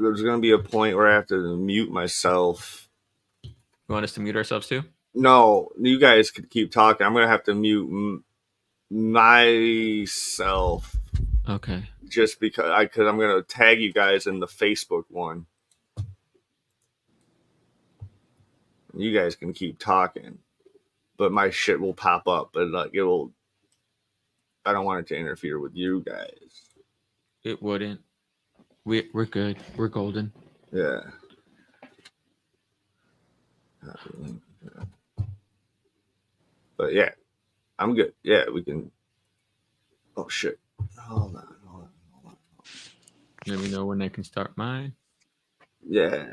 there's gonna be a point where I have to mute myself. You want us to mute ourselves too? No, you guys could keep talking. I'm gonna have to mute myself. Okay. Just because I'm gonna tag you guys in the Facebook one. You guys can keep talking, but my shit will pop up. But like it will. I don't want it to interfere with you guys. It wouldn't. We're good. We're golden. Yeah. But yeah, I'm good. Yeah, we can. Oh shit! Hold on. Let me know when I can start mine. Yeah.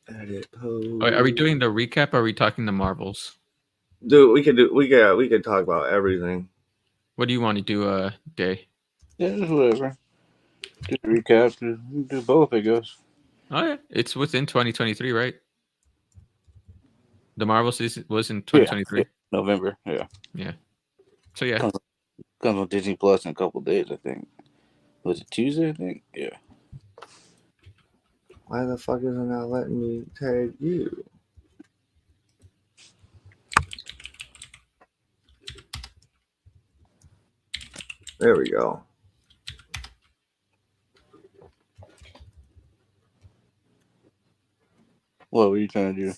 Edit post. Are we doing the recap? Or are we talking the Marvels? Dude, we could talk about everything. What do you want to do, Day? Yeah, just whatever. Do a recap. Do both, I guess. Oh yeah, it's within 2023, right? The Marvels was in 2023. Yeah, November. Yeah. Yeah. So yeah. Comes on Disney Plus in a couple days, I think. Was it Tuesday? I think. Yeah. Why the fuck is it not letting me tag you? There we go. What were you trying to do?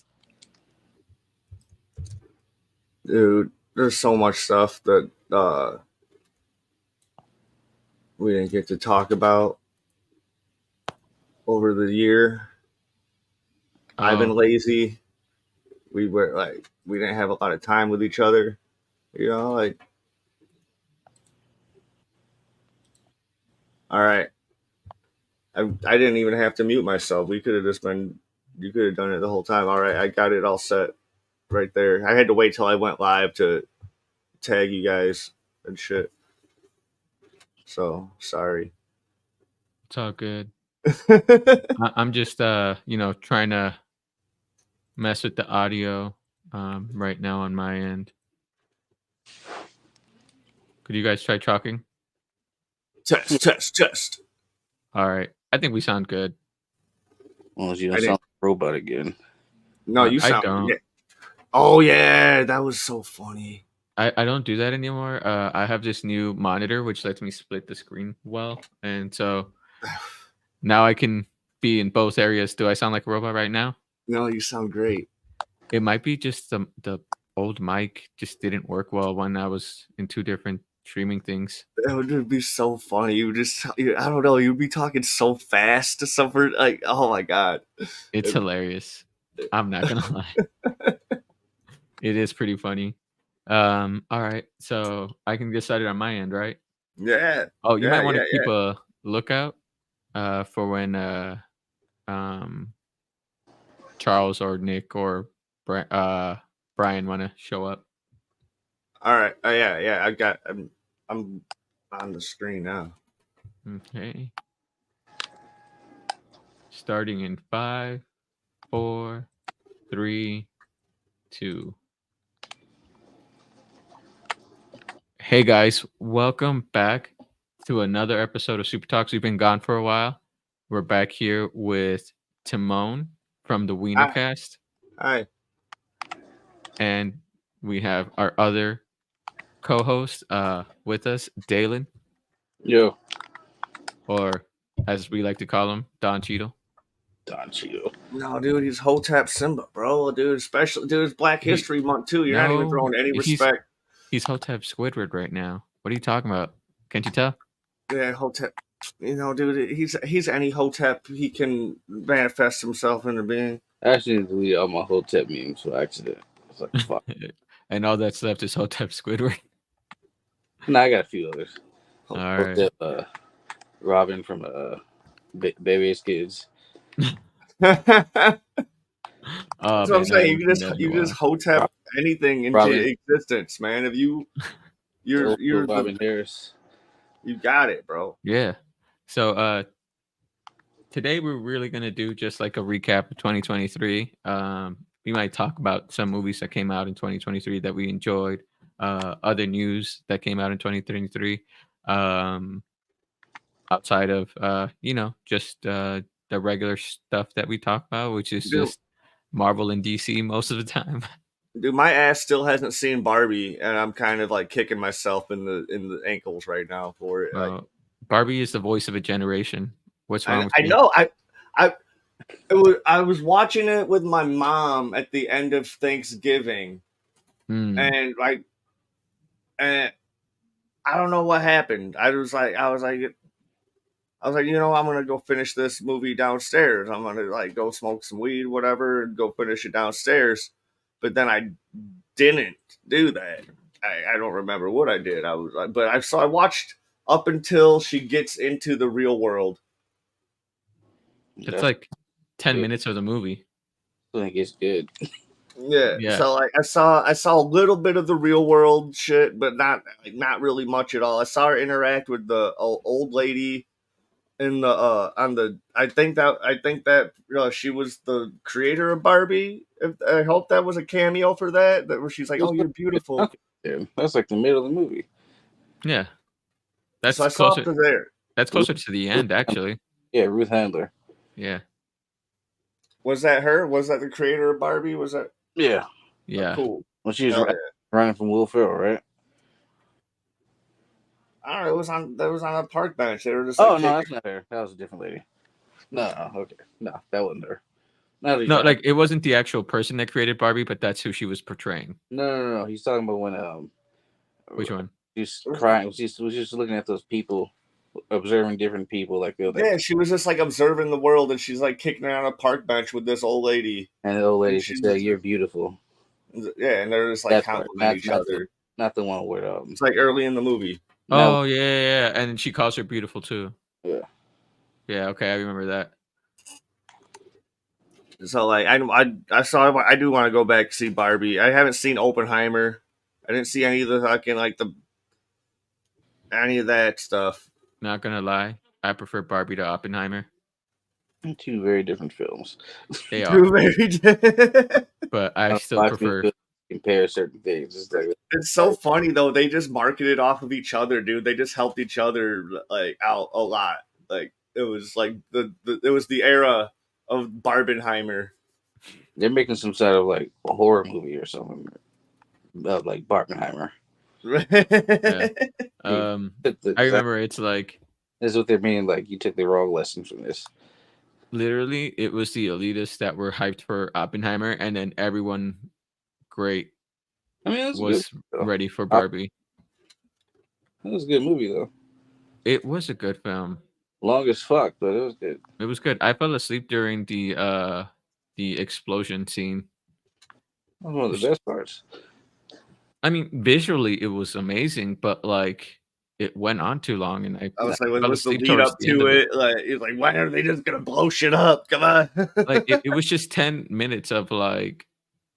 Dude, there's so much stuff that we didn't get to talk about over the year. I've been lazy. We didn't have a lot of time with each other. You know, like. All right. I didn't even have to mute myself. You could have done it the whole time. All right, I got it all set right there. I had to wait till I went live to tag you guys and shit. So sorry. It's all good. I'm just trying to mess with the audio right now on my end. Could you guys try talking? Test. All right. I think we sound good. Unless you don't sound like a robot again. No, you sound. I don't. Yeah. Oh yeah, that was so funny. I don't do that anymore. I have this new monitor which lets me split the screen well, and so now I can be in both areas. Do I sound like a robot right now? No, you sound great. It might be just the old mic just didn't work well when I was in two different streaming things. That would be so funny. I don't know, you'd be talking so fast to someone, like, oh my god. It's hilarious. I'm not gonna lie. It is pretty funny. All right, so I can get started on my end, right? Yeah. Oh, you might want to keep a lookout for when Charles or Nick or Brian want to show up. All right. Yeah. I'm on the screen now. Okay. Starting in 5, 4, 3, 2. Hey guys, welcome back to another episode of Super Talks. We've been gone for a while. We're back here with Timon from the WeinerCast. Hi. And we have our other co-host with us, Dalen. Yo. Or as we like to call him, Don Cheadle. Don Cheadle. No, dude, he's Hotep Simba, bro. Dude, especially, it's Black History Month too. You're not even throwing any respect. He's Hotep Squidward right now. What are you talking about? Can't you tell? Yeah, Hotep. You know, dude, he's any Hotep he can manifest himself into being. I actually deleted all my Hotep memes by accident. It's like, fuck. And all that's left is Hotep Squidward. No, I got a few others. All Hotep, right. Robin from Baby's Kids. That's what I'm saying. You just Hotep anything into existence, man. If you're Robin Harris. You got it, bro. Yeah. So today we're really gonna do just like a recap of 2023. We might talk about some movies that came out in 2023 that we enjoyed. other news that came out in 2023, outside of just the regular stuff that we talk about, which is Dude, just Marvel and DC most of the time. dude, my ass still hasn't seen Barbie, and I'm kind of like kicking myself in the ankles right now for it. Like, Barbie is the voice of a generation. What's wrong with I you? know I I was watching it with my mom at the end of Thanksgiving, Mm. and like, and I don't know what happened. I was like, I'm gonna go finish this movie downstairs. I'm gonna like go smoke some weed, whatever, and go finish it downstairs. But then I didn't do that. I don't remember what I did. I was like, but I watched up until she gets into the real world. It's That's like 10 good. minutes of the movie. I think it's good. Yeah. Yeah. So like I saw a little bit of the real world shit, but not really much at all. I saw her interact with the old lady in the on the I think that she was the creator of Barbie. I hope that was a cameo for that where she's like, "Oh, you're beautiful." Yeah, that's like the middle of the movie. Yeah. So That's I saw closer. up to there. That's closer to the end, actually. Yeah, Ruth Handler. Yeah. Was that her? Was that the creator of Barbie? Was that? Yeah, Yeah. Cool. when she was Oh, yeah. running from Will Ferrell, right? I don't know. That was on a park bench. They were just Oh like, no, that's not her. That was a different lady. No, okay, no, that wasn't her. No, No, like it wasn't the actual person that created Barbie, but that's who she was portraying. no. He's talking about when Which one? she's crying. She's was just looking at those people, observing different people, like yeah, she was just like observing the world, and she's like kicking it on a park bench with this old lady. and the old lady And she she said, was "You're beautiful." Yeah, and they're just like That's right. complimenting each other. Not the one where It's like early in the movie. Oh yeah, and she calls her beautiful too. Yeah. Yeah, okay, I remember that. So like I do want to go back to see Barbie. I haven't seen Oppenheimer. I didn't see any of the fucking any of that stuff. Not gonna lie, I prefer Barbie to Oppenheimer. Two very different films. They are, It's but I still prefer. Compare certain things. It's like so funny though. They just marketed off of each other, dude. They just helped each other like out a lot. Like it was like it was the era of Barbenheimer. they're making some sort of like a horror movie or something of like Barbenheimer. Yeah. I I remember it's like this is what they're meaning. Like you took the wrong lesson from this. literally it was the elitists that were hyped for Oppenheimer, and then everyone great I mean, that's was good, ready for Barbie. That was a good movie though. It was a good film. Long as fuck, but it was good. It was good. I fell asleep during the explosion scene. That was one of the best parts. I mean, visually it was amazing, but like it went on too long, and I was like, fell what's the asleep lead towards up the end to of it. it? Like, it's like, why are they just gonna blow shit up? Come on. Like it was just 10 minutes of like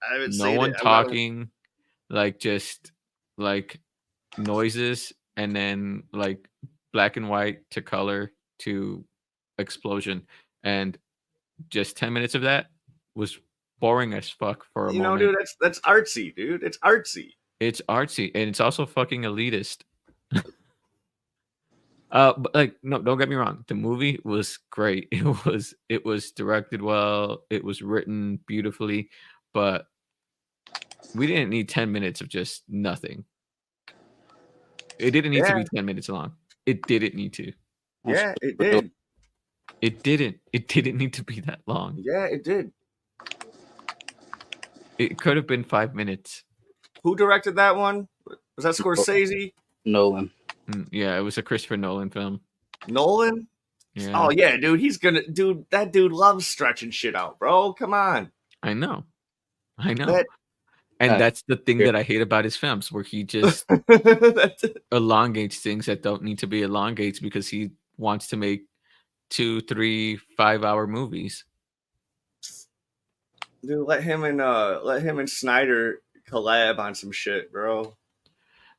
I haven't no seen one it. talking, like just like noises, and then like black and white to color to explosion, and just 10 minutes of that was boring as fuck for a moment. Dude, that's artsy, dude. It's artsy. It's artsy, and it's also fucking elitist. But like, no, don't get me wrong. The movie was great. It was directed well. It was written beautifully, but we didn't need 10 minutes of just nothing. It didn't need to be 10 minutes long. It didn't need to. Yeah, it did. It didn't. It didn't need to be that long. Yeah, it did. It could have been 5 minutes. Who directed that one? Was that Scorsese? Nolan. Yeah, it was a Christopher Nolan film. Nolan? Yeah. Oh yeah, dude. That dude loves stretching shit out, bro. Come on. I know. And that's the thing that I hate about his films, where he just elongates things that don't need to be elongates because he wants to make 2, 3, 5-hour movies. Dude, let him and Snyder collab on some shit, bro.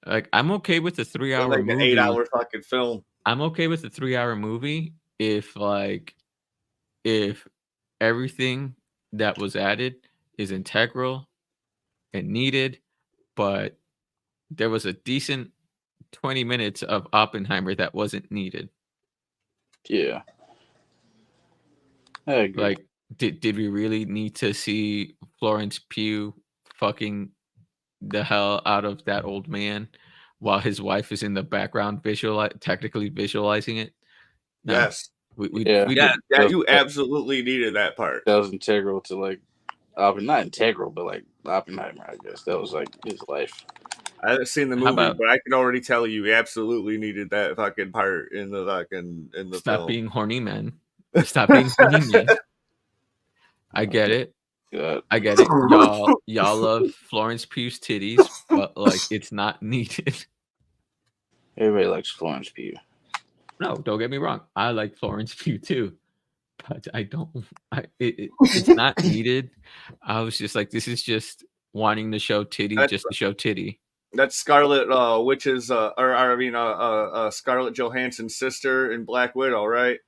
Like, I'm okay with the 3-hour like movie. An 8-hour fucking film. I'm okay with the 3-hour movie if everything that was added is integral and needed, but there was a decent 20 minutes of Oppenheimer that wasn't needed. Yeah. I agree. Like, did we really need to see Florence Pugh fucking the hell out of that old man while his wife is in the background technically visualizing it? No, Yes. we Yeah. we Yeah, did. yeah, you absolutely needed that part. That was integral to like not integral, but like Oppenheimer, I guess. That was like his life. I haven't seen the How movie, about but I can already tell you, we absolutely needed that fucking part in the stop film. being horny, man? Stop being horny, man. I get it. God. I get it. Y'all love Florence Pugh's titties, but like it's not needed. Everybody likes Florence Pugh. No, don't get me wrong. I like Florence Pugh too, but I don't. It's not needed. I was just like, this is just wanting to show titty That's just to show titty. that's Scarlet Witch's Scarlett Johansson's sister in Black Widow, right?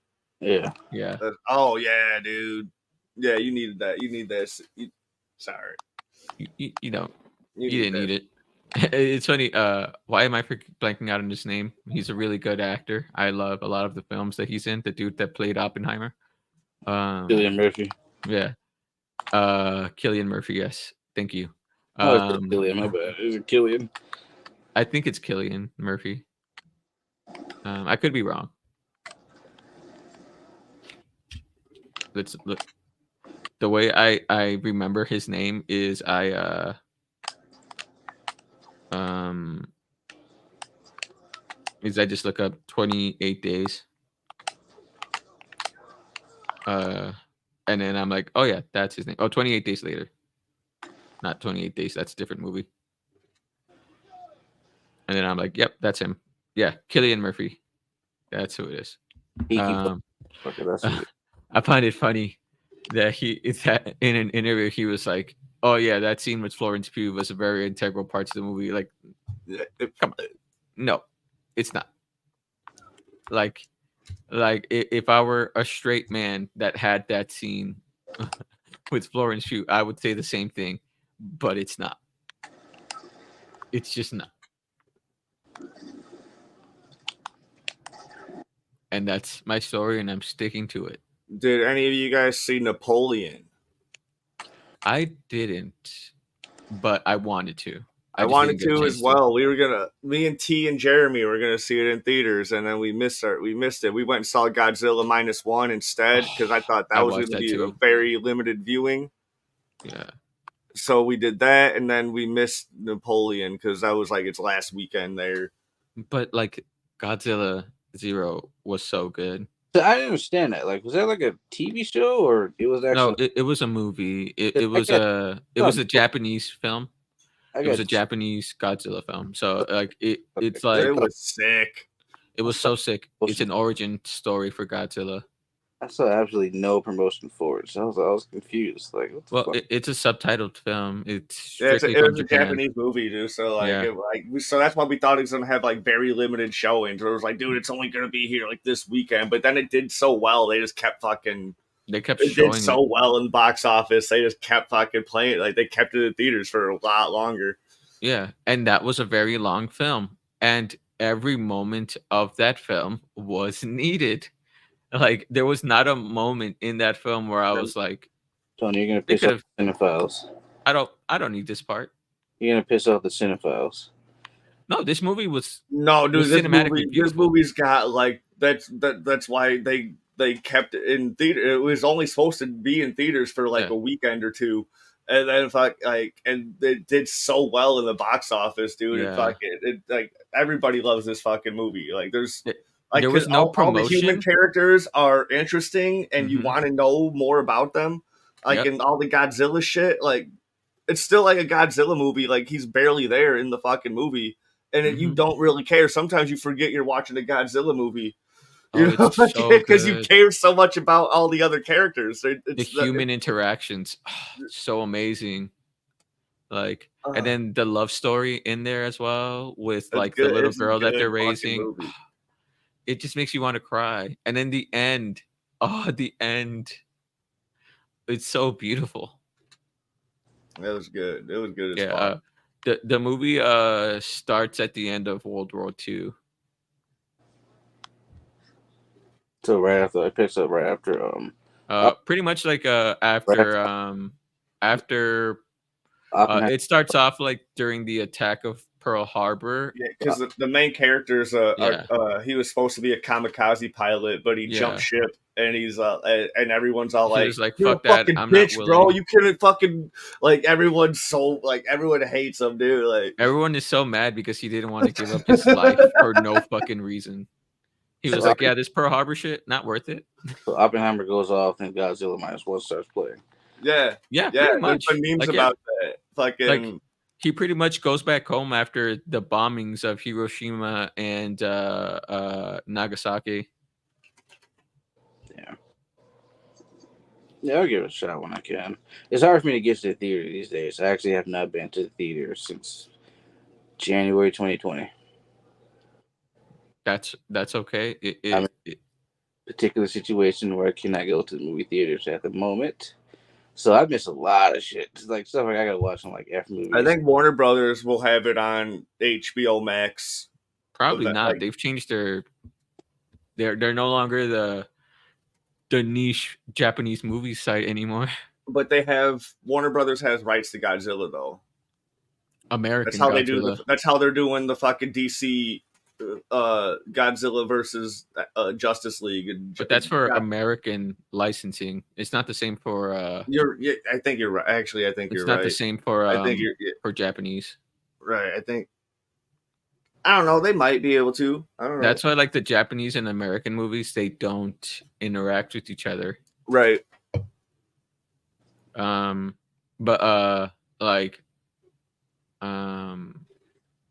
Yeah. Yeah. Oh yeah, dude. Yeah, you needed that. You need this. Sorry, You don't. you You need didn't that. need it. It's funny. Why am I blanking out on his name? He's a really good actor. I love a lot of the films that he's in. The dude that played Oppenheimer. Cillian Murphy. Yeah. Cillian Murphy. Yes. Thank you. Oh, it's Cillian. My bad. Is it Cillian? I think it's Cillian Murphy. I could be wrong. Let's look. The way I remember his name is I just look up 28 days. And then I'm like, oh yeah, that's his name. Oh, 28 days later. Not 28 days. That's a different movie. And then I'm like, yep, that's him. Yeah, Cillian Murphy. That's who it is. He keeps okay, that's I find it funny that in an interview he was like, "Oh yeah, that scene with Florence Pugh was a very integral part to the movie." Like, come on, no, it's not. Like if I were a straight man that had that scene with Florence Pugh, I would say the same thing, but it's not. It's just not. And that's my story, and I'm sticking to it. Did any of you guys see Napoleon? I didn't, but I wanted to. I just wanted didn't get a to as chance well. Me and T and Jeremy were gonna see it in theaters, and then we missed it. We went and saw Godzilla -1 instead because I thought that I was watched gonna that be a too. very limited viewing. Yeah. So we did that, and then we missed Napoleon because that was like its last weekend there. But like Godzilla Zero was so good. So I didn't understand that. Like, was that like a TV show or it was actually? No, it was a movie. It was a Japanese film. It was a Japanese Godzilla film. So like it's like It was sick. it was so sick. It's an origin story for Godzilla. I saw absolutely no promotion for it, so I was confused. Like, what the fuck? It's a subtitled film. It's strictly it from was a Japan. Japanese movie, dude. So like, Yeah. so that's why we thought it was gonna have like very limited showings. It was like, dude, it's only gonna be here like this weekend. But then it did so well, they just kept fucking. They kept It showing did so well in the box office. They just kept fucking playing it. Like they kept it in theaters for a lot longer. Yeah, and that was a very long film, and every moment of that film was needed. Like there was not a moment in that film where I was like, Tony, you're gonna piss off the cinephiles. I don't need this part. You're gonna piss off the cinephiles. No, this movie was This movie's got like that's why they kept it in theater. It was only supposed to be in theaters for like a weekend or two, and then and it did so well in the box office, dude. Yeah. It like everybody loves this fucking movie. Like there was no promotion. All the human characters are interesting, and you want to know more about them. Like in all the Godzilla shit, like it's still like a Godzilla movie. Like he's barely there in the fucking movie. And you don't really care. Sometimes you forget you're watching a Godzilla movie, because you care so much about all the other characters. The human interactions, so amazing. Like, and then the love story in there as well with like the little girl that they're raising. It just makes you want to cry. And then the end, it's so beautiful. It was good. It was good as fuck. The movie starts at the end of World War II. So right after it picks up right after Pretty much like right after Oppenheimer. it starts off like during the attack of Pearl Harbor. Yeah, because the main characters Yeah. he was supposed to be a kamikaze pilot, but he jumped Yeah. ship, and he's and everyone's all He like, was like, "You're a "Fuck that! fucking I'm not bitch, bro! willing." You couldn't fucking like." Everyone's so like everyone hates him, dude. Like Everyone is so mad because he didn't want to give up his life for no fucking reason. He was So, like, "Yeah, this Pearl Harbor shit, not worth it." so Oppenheimer goes off and Godzilla -1 starts playing. yeah, Yeah, yeah. pretty There's much. been memes Like, yeah, about that. like Fucking he pretty much goes back home after the bombings of Hiroshima and Nagasaki. Yeah. Yeah, I'll give it a shot when I can. It's hard for me to get to the theater these days. I actually have not been to the theater since January 2020. That's okay. I'm in a particular situation where I cannot go to the movie theaters at the moment. So I miss a lot of shit. It's like stuff like I gotta watch on like F I movies. think Warner Brothers will have it on HBO Max. Probably not. Like, They've changed they're no longer the niche Japanese movie site anymore. but they have Warner Brothers has rights to Godzilla though. American That's how they do Godzilla. that's how they're doing the fucking DC Godzilla versus Justice League. But that's for American licensing. It's not the same for I think you're right. Actually, I think it's you're not right. the same for I think you're for Japanese. right. I don't know. They might be able to. I don't know. That's why like the Japanese and American movies, they don't interact with each other. Right. But like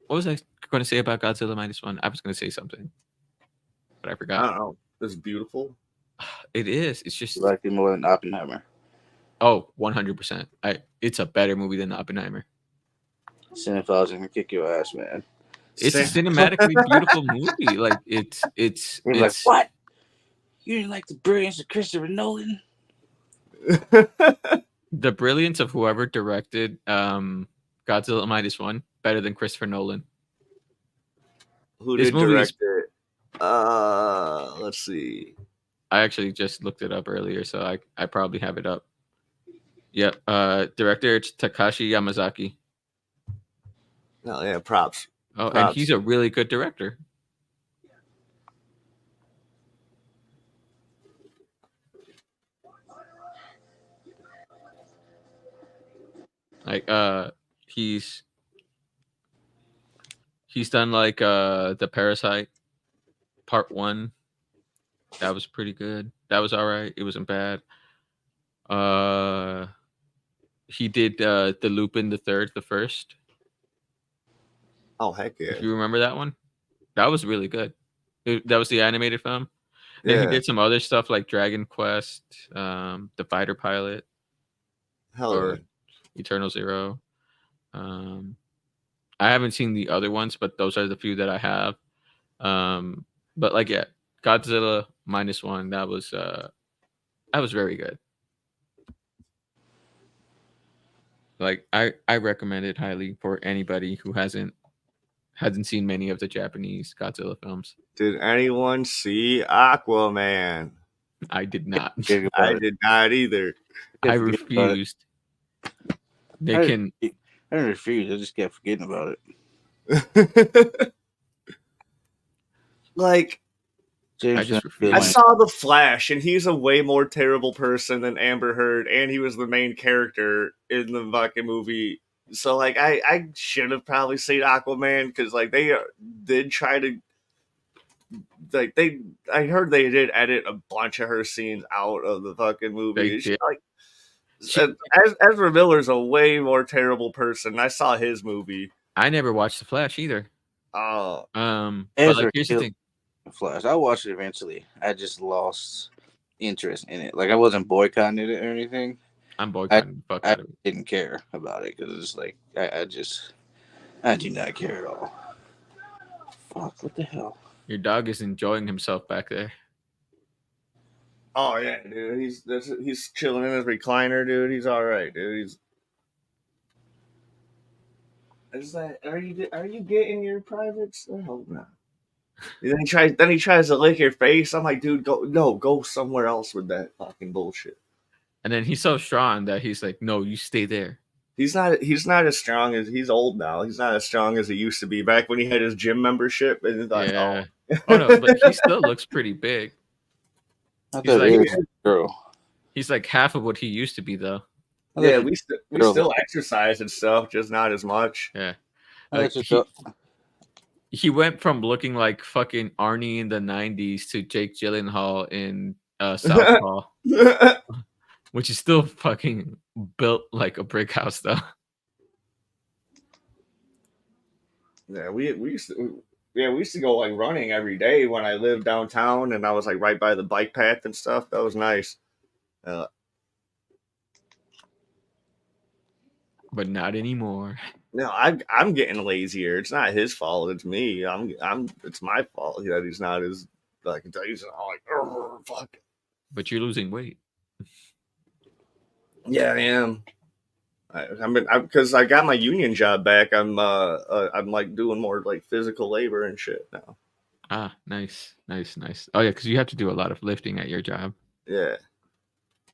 what was I going to say about Godzilla -1? I was going to say something, but I I forgot. don't know. It's beautiful. It is. It's just You like it more than Oppenheimer. Oh, 100%. It's a better movie than Oppenheimer. Cinephiles can kick your ass, man. It's a cinematically beautiful movie. Like it's like, what? You didn't like the brilliance of Christopher Nolan? The brilliance of whoever directed Godzilla -1 better than Christopher Nolan. Who did direct it? Let's see. I actually just looked it up earlier, so I probably have it up. Yep. Director Takashi Yamazaki. Oh yeah, props. Oh, and he's a really good director. Like he's done like the Parasite Part 1. That was pretty good. That was all right. It wasn't bad. He did the Lupin the Third, the first. Oh heck yeah! If you remember that one, that was really good. That was the animated film. Yeah. And he did some other stuff like Dragon Quest, The Fighter Pilot, or Eternal Zero. I haven't seen the other ones, but those are the few that I have. But like, yeah, Godzilla -1. That was very good. Like, I recommend it highly for anybody who hasn't seen many of the Japanese Godzilla films. Did anyone see Aquaman? I did not. I did not either. I refused. I refused. I just kept forgetting about it. Like, I saw The Flash, and he's a way more terrible person than Amber Heard, and he was the main character in the fucking movie. So, like, I should have probably seen Aquaman, because, like, they did try to, like, I heard they did edit a bunch of her scenes out of the fucking movie. Like, Ezra Miller's a way more terrible person. I saw his movie. I never watched The Flash either. Oh. But like, here's the thing. Flash. I watched it eventually. I just lost interest in it. Like, I wasn't boycotting it or anything. I'm boycotting the fuck out of it. Didn't care about it because it's like I do not care at all. Fuck! What the hell? Your dog is enjoying himself back there. Oh yeah, dude. He's chilling in his recliner, dude. He's all right, dude. Is that are you getting your privates? I hope not. And then he tries to lick your face. I'm like, dude, go somewhere else with that fucking bullshit. And then he's so strong that he's like, no, you stay there. He's not as strong as he's old now. He's not as strong as he used to be back when he had his gym membership. And it's like, Yeah. Oh no, but he still looks pretty big. He's like, true. He's like half of what he used to be, though. Yeah, we still exercise and stuff, just not as much. Yeah. Like, he went from looking like fucking Arnie in the 90s to Jake Gyllenhaal in Southpaw, which is still fucking built like a brick house, though. Yeah, we used to go like running every day when I lived downtown, and I was like right by the bike path and stuff. That was nice. But not anymore. No, I'm getting lazier. It's not his fault. It's me. It's my fault that he's not as like he's all like fuck. But you're losing weight. Yeah, I am. Because I got my union job back. I'm like doing more like physical labor and shit now. Ah, nice. Oh yeah, because you have to do a lot of lifting at your job. Yeah.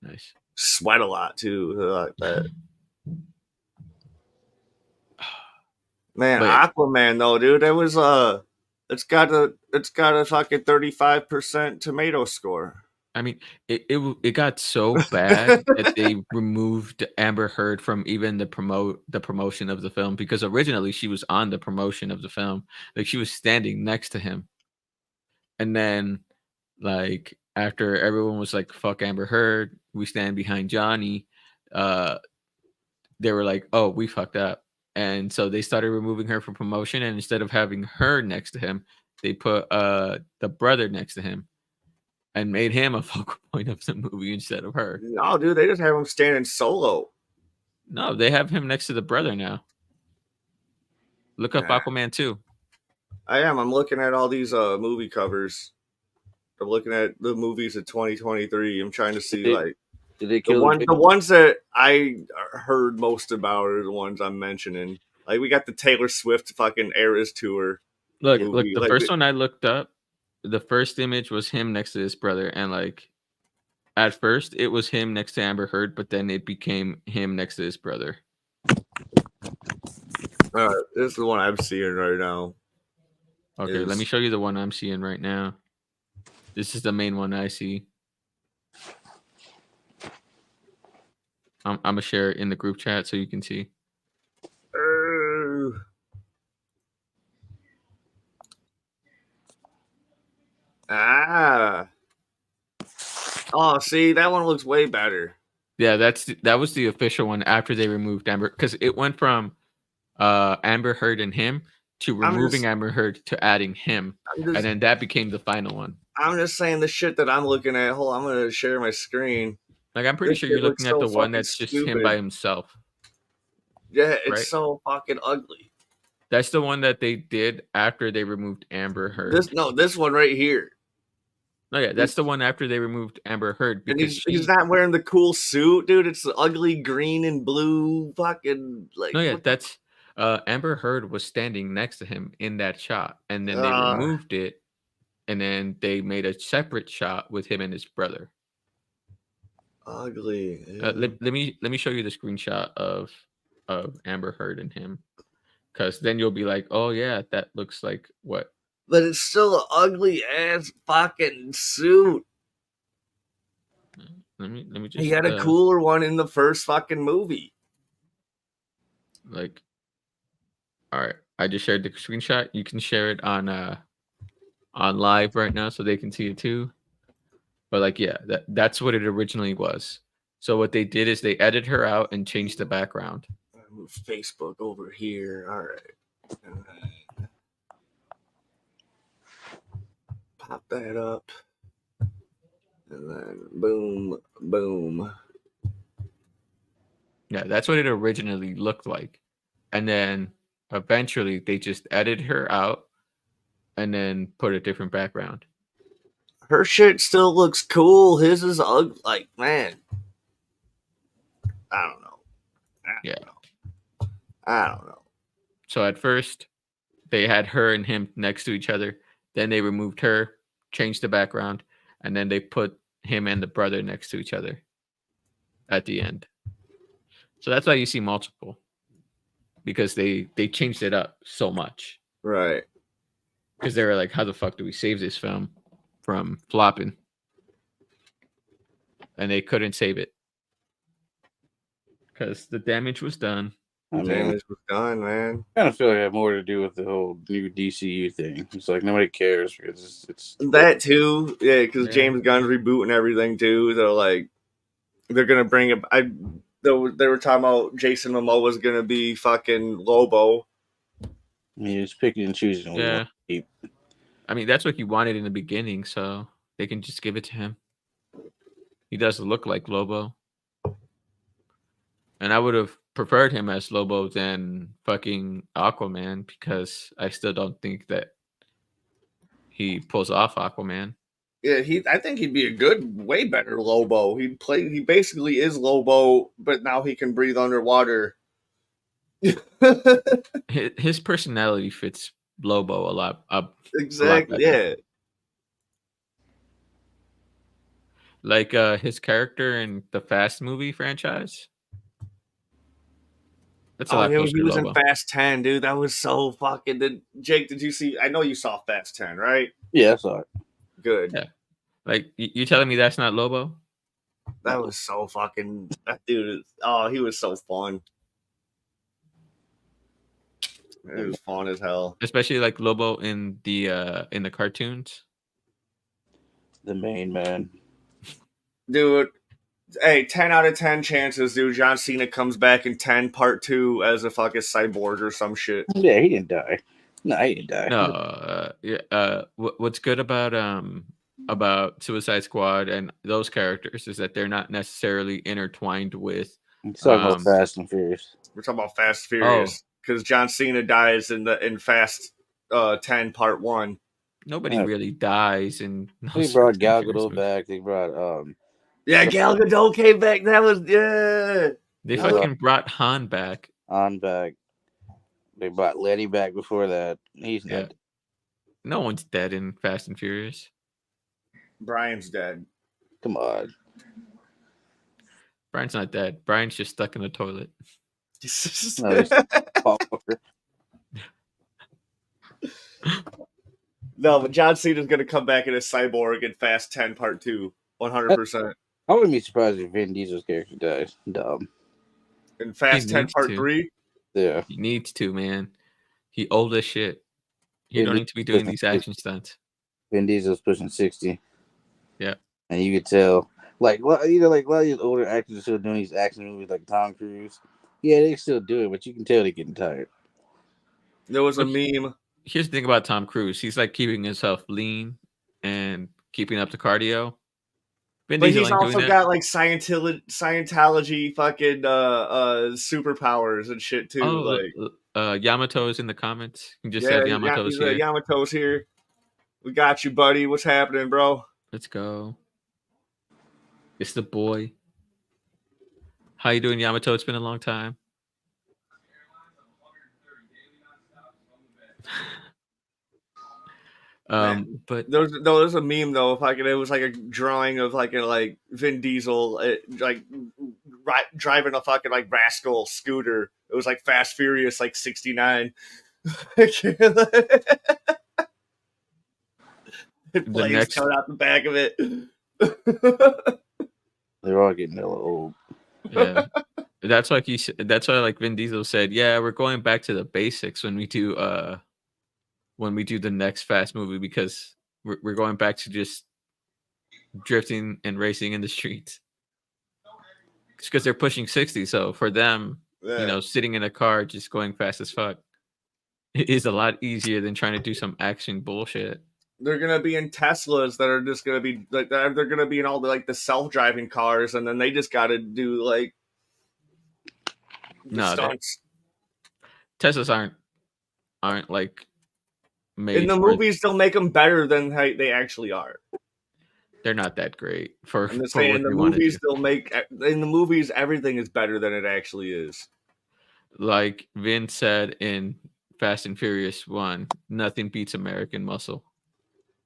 Nice. Sweat a lot too, like that. Man, Aquaman though, dude, it was it's got a fucking 35% tomato score. I mean, it got so bad that they removed Amber Heard from even the promotion of the film, because originally she was on the promotion of the film, like she was standing next to him, and then like after everyone was like, "Fuck Amber Heard, we stand behind Johnny," they were like, "Oh, we fucked up." And so they started removing her from promotion, and instead of having her next to him, they put the brother next to him and made him a focal point of the movie instead of her. No, dude, they just have him standing solo. No, they have him next to the brother now. Look up Aquaman 2. I am. I'm looking at all these movie covers. I'm looking at the movies of 2023. I'm trying to see did they kill the ones that I heard most about are the ones I'm mentioning. Like we got the Taylor Swift fucking Eras tour. Look, the first one I looked up, the first image was him next to his brother, and like at first it was him next to Amber Heard, but then it became him next to his brother. This is the one I'm seeing right now. Okay, let me show you the one I'm seeing right now. This is the main one I see. I'm gonna share it in the group chat so you can see. Oh, see, that one looks way better. Yeah, that was the official one after they removed Amber, because it went from Amber Heard and him to removing Amber Heard to adding him, and then that became the final one. I'm just saying the shit that I'm looking at. Hold on, I'm gonna share my screen. Like, I'm pretty sure you're looking at the one that's just him by himself. Yeah, it's so fucking ugly. That's the one that they did after they removed Amber Heard. This one right here. No, yeah, that's the one after they removed Amber Heard. Because he's not wearing the cool suit, dude. It's the ugly green and blue fucking like. No, yeah, that's Amber Heard was standing next to him in that shot, and then they removed it, and then they made a separate shot with him and his brother. Ugly. Let me show you the screenshot of Amber Heard and him, because then you'll be like, oh yeah, that looks like what. But it's still an ugly ass fucking suit. Let me just. He had a cooler one in the first fucking movie. Like, all right, I just shared the screenshot. You can share it on live right now so they can see it too. But like, yeah, that's what it originally was. So what they did is they edited her out and changed the background. I move Facebook over here. All right. Pop that up. And then boom, boom. Yeah, that's what it originally looked like. And then eventually they just edited her out and then put a different background. Her shit still looks cool. His is ugly. Like, man. I don't know. Yeah. I don't know. So at first, they had her and him next to each other. Then they removed her, changed the background, and then they put him and the brother next to each other at the end. So that's why you see multiple, because they changed it up so much. Right. Because they were like, how the fuck do we save this film from flopping? And they couldn't save it because the damage was done. I mean, Damage was done, man. I kind of feel like it had more to do with the whole new DCU thing. It's like nobody cares because it's That too, yeah, because Yeah. James Gunn's rebooting everything too. So like, they're gonna bring it. They were talking about Jason Momoa was gonna be fucking Lobo. you just picking and choosing. What you Yeah. want to keep. I mean, that's what he wanted in the beginning, so they can just give it to him. He does look like Lobo. And I would have preferred him as Lobo than fucking Aquaman, because I still don't think that he pulls off Aquaman. Yeah, I think he'd be a good, way better Lobo. He basically is Lobo, but now he can breathe underwater. His personality fits Lobo a lot. Exactly. better. Yeah. Like his character in the Fast movie franchise. That's a lot closer he to was Lobo. in Fast 10, dude. That was so fucking. Jake, did you see? I know you saw Fast 10, right? Yeah, I saw it. Good. Yeah. Like you telling me that's not Lobo? That was so fucking. That dude. He was so fun. It was fun as hell. Especially like Lobo in the cartoons. The main man. Dude, hey, 10 out of 10 chances, dude. John Cena comes back in 10 part 2 as a fucking cyborg or some shit. Yeah, he didn't die. No, he didn't die. No, what's good about Suicide Squad and those characters is that they're not necessarily intertwined with. He's talking about Fast and Furious. We're talking about Fast Furious because John Cena dies in Fast 10 part 1. Nobody really dies in. They brought Gal Gadot back. They brought Yeah, Gal Gadot came back. That was They fucking brought Han back. Han back. They brought Letty back before that. He's not dead. No one's dead in Fast and Furious. Brian's dead. Come on. Brian's not dead. Brian's just stuck in the toilet. No, but John Cena's gonna come back in a cyborg in Fast 10 Part 2, 100%. I wouldn't be surprised if Vin Diesel's character dies. Dumb. In Fast 10 Part 3? Yeah. He needs to, man. He old as shit. You don't need to be doing these action stunts. Vin Diesel's pushing 60. Yeah. And you could tell, like a lot of these older actors are still doing these action movies, like Tom Cruise. Yeah, they still do it, but you can tell they're getting tired. There was a meme. Here's the thing about Tom Cruise. He's like keeping himself lean and keeping up the cardio. But he's also got like Scientology fucking superpowers and shit too. Yamato's in the comments. You just said Yamato's here. Yamato's here. We got you, buddy. What's happening, bro? Let's go. It's the boy. How you doing, Yamato? It's been a long time. But there's a meme though. It was like a drawing of like Vin Diesel driving a fucking like rascal scooter. It was like Fast Furious like 69. Flames coming out the back of it. They're all getting a little old. Yeah, that's why like Vin Diesel said, "Yeah, we're going back to the basics when we do the next Fast movie, because we're going back to just drifting and racing in the streets." It's because they're pushing 60, so for them, sitting in a car just going fast as fuck is a lot easier than trying to do some action bullshit. They're gonna be in Teslas that are just gonna be like they're gonna be in all the like the self-driving cars, and then they just got to do like stunts. Teslas aren't like made in the movies. They'll make them better than they actually are. They're not that great for. I'm just saying, in the movies in the movies everything is better than it actually is. Like Vin said in Fast and Furious 1, nothing beats American Muscle.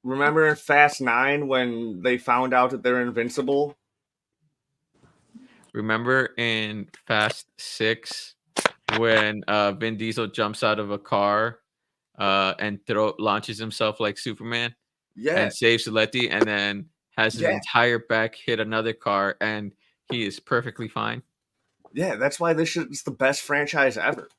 Remember in Fast 9 when they found out that they're invincible? Remember in Fast 6 when Vin Diesel jumps out of a car and launches himself like Superman Yeah, and saves Letty, and then has his yeah, entire back hit another car, and he is perfectly fine. yeah. That's why this shit is the best franchise ever.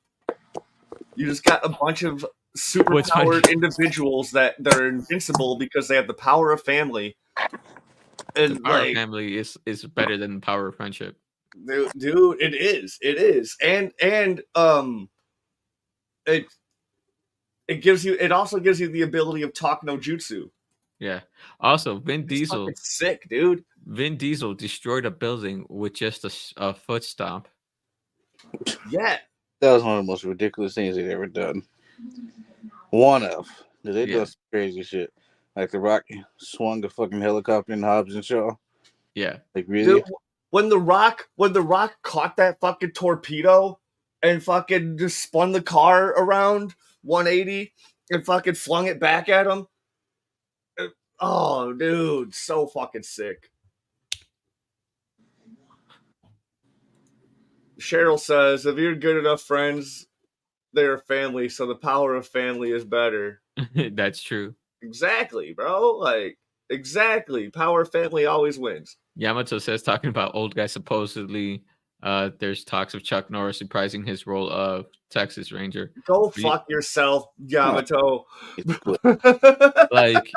You just got a bunch of What's funny? superpowered individuals that are invincible because they have the power of family. The And power of like, family is better than the power of friendship. dude, it is, and it it also gives you the ability of talk no jutsu. Yeah. Also, It's fucking sick, dude. Vin Diesel destroyed a building with just a foot stomp. Yeah, That was one of the most ridiculous things they've ever done. One of. They Yeah. done some crazy shit. Like The Rock swung a fucking helicopter in Hobbs and Shaw. Yeah. Like, really? dude, when the Rock caught that fucking torpedo and fucking just spun the car around 180 and fucking flung it back at him. Oh, dude, so fucking sick. Cheryl says, if you're good enough friends, they're family, so the power of family is better. That's true. Exactly, bro. Like, exactly. Power of family always wins. Yamato says, talking about old guy, supposedly there's talks of Chuck Norris reprising his role of Texas Ranger. Go fuck yourself, Yamato. Like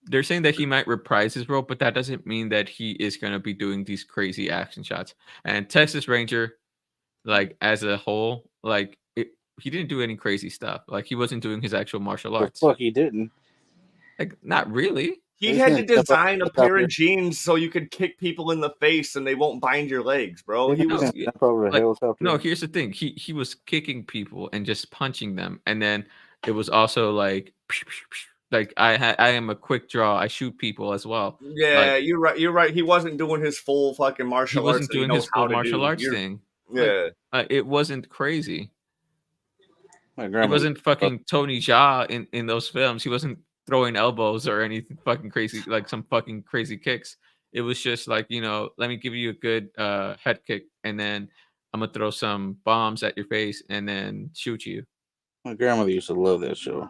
they're saying that he might reprise his role, but that doesn't mean that he is going to be doing these crazy action shots. And Texas Ranger, like as a whole, like he didn't do any crazy stuff. Like he wasn't doing his actual martial arts. The fuck he didn't. Like not really. He had to design a pair of jeans so you could kick people in the face and they won't bind your legs, bro. He was no. Here's the thing. He was kicking people and just punching them, and then it was also like I am a quick draw. I shoot people as well. Yeah, you're right. You're right. He wasn't doing his full fucking martial arts. He wasn't doing his full martial arts thing. Yeah, it wasn't crazy. My He wasn't fucking Tony Jaa in those films. He wasn't throwing elbows or anything fucking crazy, like some fucking crazy kicks. It was just like, let me give you a good head kick, and then I'm gonna throw some bombs at your face and then shoot you. My grandmother used to love that show.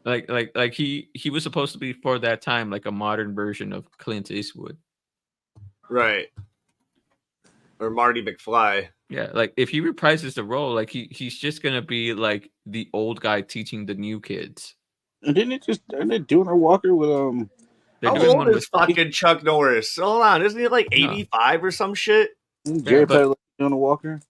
Like he was supposed to be for that time like a modern version of Clint Eastwood. Right. Or Marty McFly. Yeah, like if he reprises the role, like he's just gonna be like the old guy teaching the new kids. And aren't they doing a Walker with How old is fucking Chuck Norris? Hold on, isn't he like 85 or some shit? Jerry Petty doing a Walker?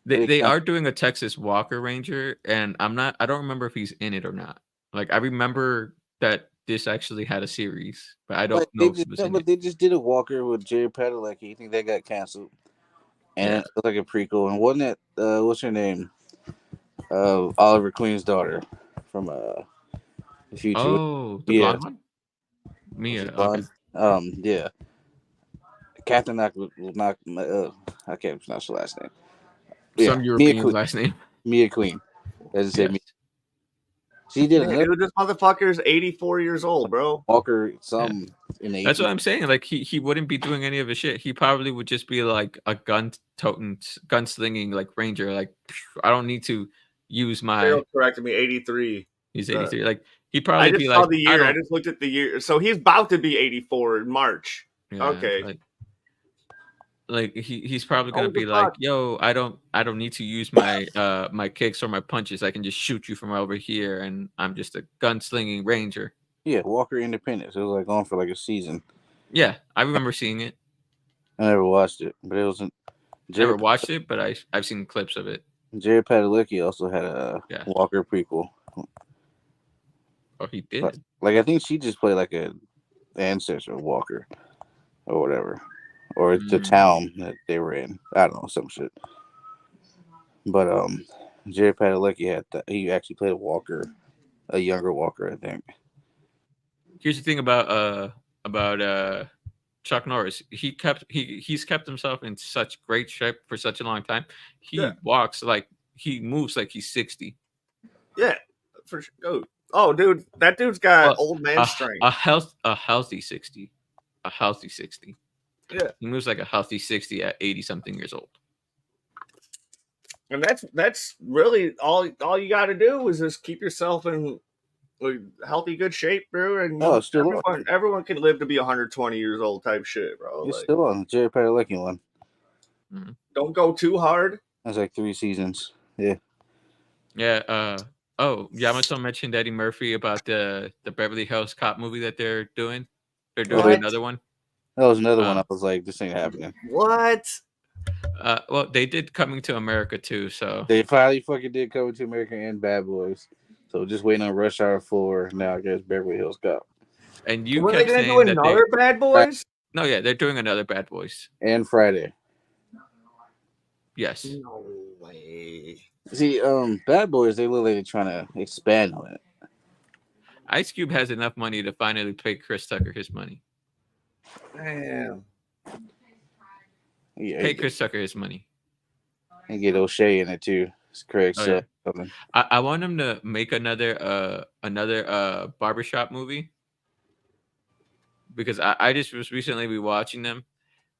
They are doing a Texas Walker Ranger, and I don't remember if he's in it or not. Like I remember that this actually had a series, but I don't know if it was in it. They just did a Walker with Jerry Padalecki. I think that got canceled. And it was like a prequel. And wasn't that what's her name? Oliver Queen's daughter from the future. Oh, the blonde one? Mia. Okay. Yeah. Captain I can't pronounce her last name. Some European last name. Mia Queen. As I said, Mia. She did dude, this motherfucker's 84 years old, bro. Walker, That's what I'm saying. Like he wouldn't be doing any of his shit. He probably would just be like a gunslinging like ranger. Like I don't need to use my. Daryl corrected me. 83. He's 83. Like he probably be like. The year. I just looked at the year. So he's about to be 84 in March. Yeah, okay. Like he's probably gonna be like, yo, I don't need to use my my kicks or my punches. I can just shoot you from over here, and I'm just a gunslinging ranger. Yeah, Walker Independence. It was like on for like a season. Yeah, I remember seeing it. I never watched it, but it wasn't. Never watched it, but I've seen clips of it. Jerry Padalecki also had a Walker prequel. Oh, he did. Like I think she just played like a ancestor of Walker, or whatever. Or the town that they were in. I don't know, some shit. But Jerry Padalecki he actually played a Walker, a younger Walker, I think. Here's the thing about Chuck Norris. He's kept himself in such great shape for such a long time. He walks like he moves like he's 60. Yeah, for sure. Oh, dude, that dude's got Well, old man strength. a healthy 60. A healthy 60. Yeah, He moves like a healthy 60 at 80 something years old. and that's really all you got to do is just keep yourself in healthy, good shape, bro. And Oh, it's still on. everyone can live to be 120 years old, type shit, bro. It's Like, still on. Jared Padalecki one. don't go too hard. That's like 3 seasons. Yeah. Yeah. Oh, Yamato mentioned Eddie Murphy about the Beverly Hills Cop movie that they're doing. They're doing What? another one. That was another one. Uh, I was like, this ain't happening. What? Well, they did Coming to America too. So They finally fucking did Coming to America and Bad Boys. So just waiting on Rush Hour 4. Now I guess Beverly Hills Cop. and you Were they kept gonna do saying that another Bad Boys? no, yeah, they're doing another Bad Boys. And Friday. Yes. No way. See, Bad Boys, they look like they're trying to expand on it. Ice Cube has enough money to finally pay Chris Tucker his money. Damn. Yeah, Pay Chris Tucker his money. and get O'Shea in it too. It's Craig. Oh, yeah. I want him to make another barbershop movie because I just was recently rewatching them,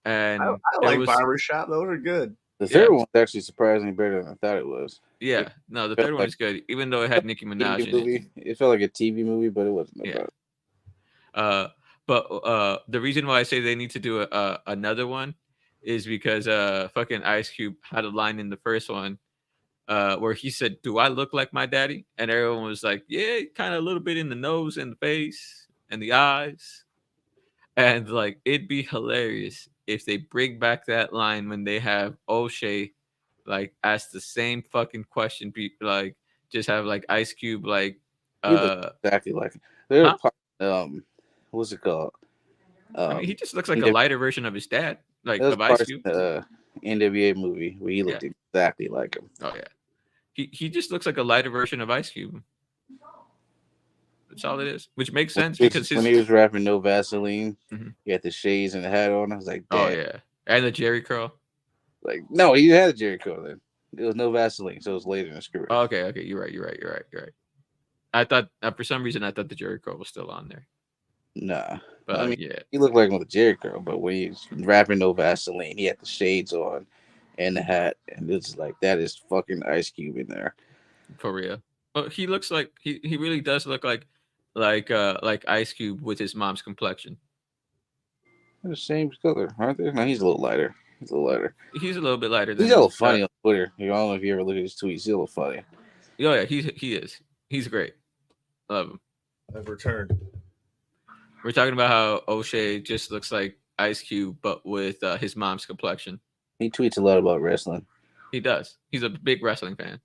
and I like Barbershop. Those are good. The third one's actually surprisingly better than I thought it was. Yeah, no, the third one is good, even though it had Nicki Minaj in it. It felt like a TV movie, but it wasn't. Yeah. But the reason why I say they need to do another one is because fucking Ice Cube had a line in the first one where he said, "Do I look like my daddy?" And everyone was like, "Yeah, kind of a little bit in the nose and the face and the eyes." And like, it'd be hilarious if they bring back that line when they have O'Shea like ask the same fucking question, like just have like Ice Cube like he looks exactly like him. What's it called? I mean, he just looks like a lighter version of his dad, like of Ice Cube. NWA movie where he looked exactly like him. Oh yeah, he just looks like a lighter version of Ice Cube. That's all it is, which makes sense because when he was rapping "No Vaseline," he had the shades and the hat on. I was like, damn. Oh yeah, and the Jerry curl. Like, no, he had a Jerry curl then. It was no Vaseline, so it was later in the script. Oh, okay, you're right. I thought for some reason I thought the Jerry curl was still on there. Nah, but I mean, he looked like him with a Jerry curl, but when he was rapping "No Vaseline," he had the shades on and the hat, and it's like that is fucking Ice Cube in there. For real. Well, he looks like he really does look like Ice Cube with his mom's complexion. They're the same color, aren't they? No, he's a little lighter. He's a little bit lighter. He's a little funny on Twitter. I don't know if you ever look at his tweets. He's a little funny. Oh yeah, he is. He's great. Love him. I've returned. We're talking about how O'Shea just looks like Ice Cube, but with his mom's complexion. He tweets a lot about wrestling. He does. He's a big wrestling fan.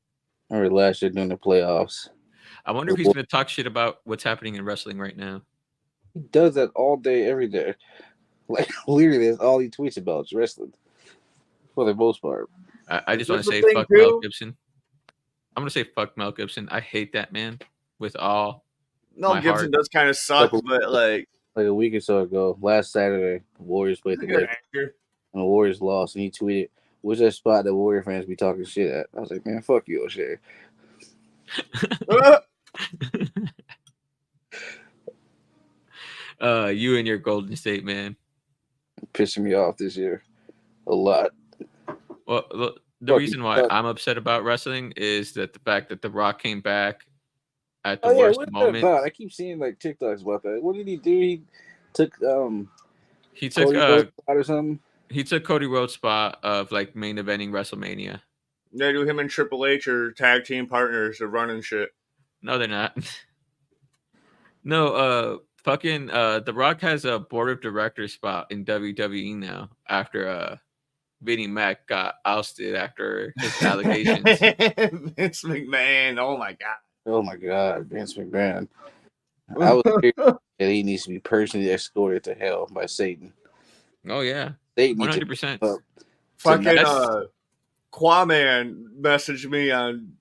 I remember last year during the playoffs. I wonder if he's going to talk shit about what's happening in wrestling right now. He does that all day, every day. Like, literally, that's all he tweets about is wrestling. For the most part. I just want to say fuck Mel Gibson. I'm going to say fuck Mel Gibson. I hate that man with all Mel Gibson does kind of suck, but like a week or so ago, last Saturday, the Warriors played the Lakers. And the Warriors lost, and he tweeted, "Where's that spot that Warrior fans be talking shit at?" I was like, "Man, fuck you, O'Shea." You and your Golden State, man. Pissing me off this year a lot. Well, the reason why I'm upset about wrestling is that the fact that The Rock came back at the worst moment. I keep seeing like TikToks about that. What did he do? He took or something. He took Cody Rhodes' spot of like main eventing WrestleMania. Yeah, do him and Triple H are tag team partners of running shit. No, they're not. No, fucking The Rock has a board of directors spot in WWE now after Vinnie Mac got ousted after his allegations. Vince McMahon, oh my god, Vince McMahon. I was scared that he needs to be personally escorted to hell by Satan. Oh yeah, 100%. Fucking Quaman messaged me on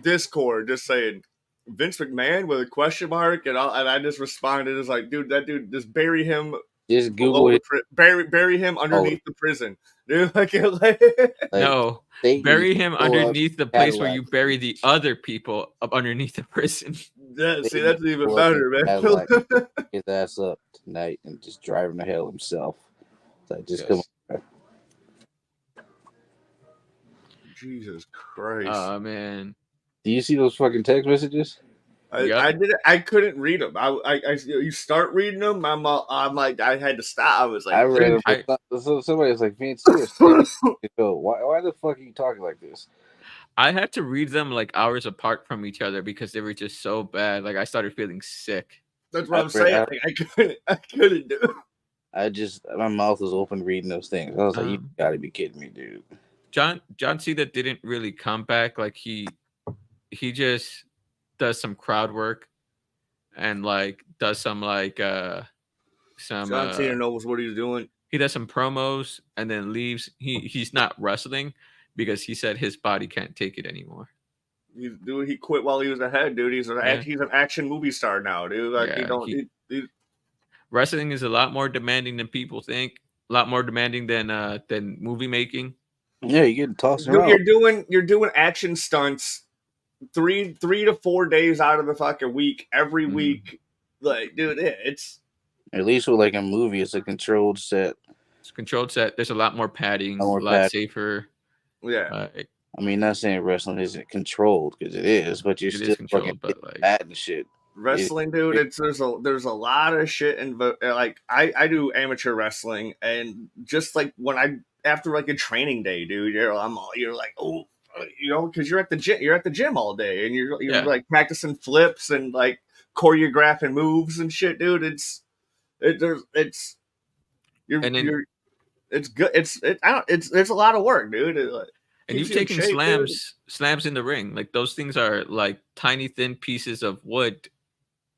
Discord just saying Vince McMahon with a question mark, and I just responded as like, dude, that dude, just bury him Just below Google the it. bury him underneath the prison, dude. Like, No, Satan bury just him pull up underneath the place where Cadillac. you bury the other people up underneath the prison. yeah, see, Satan that's even pull up in better, man. Cadillac, his ass up tonight, and just drive him to hell himself. Like, just come Yes. on. Jesus Christ. Man. Do you see those fucking text messages? Yep. I did. I couldn't read them. You start reading them. I'm like, I had to stop. I was like, I read them. I- So somebody was like, Vince, you are saying, why the fuck are you talking like this? I had to read them like hours apart from each other because they were just so bad. Like I started feeling sick. that's what I'm saying. Like, I couldn't do it. My mouth was open reading those things. I was like, you Um, gotta be kidding me, dude. John Cena didn't really come back. Like he just does some crowd work and like does some John Cena knows what he's doing. he does some promos and then leaves. He's not wrestling because he said his body can't take it anymore. He quit while he was ahead, dude. He's an action movie star now, dude. Like, Yeah, you don't. wrestling is a lot more demanding than people think. A lot more demanding than movie making. Yeah, you're getting tossed around. You're doing action stunts 3 to 4 days out of the fucking week every week. Like, dude, it's at least with like a movie, it's a controlled set. It's a controlled set. There's a lot more padding, a lot safer. Yeah. I mean, not saying wrestling isn't controlled because it is, but you're still fucking bad and shit. Wrestling, dude, there's a lot of shit in like I do amateur wrestling, and just like after like a training day, dude, you're like, oh, you know, because you're at the gym all day, and you're like practicing flips and like choreographing moves and shit, dude. It's good. It's a lot of work, dude. And you've taken slams in the ring. Like those things are like tiny thin pieces of wood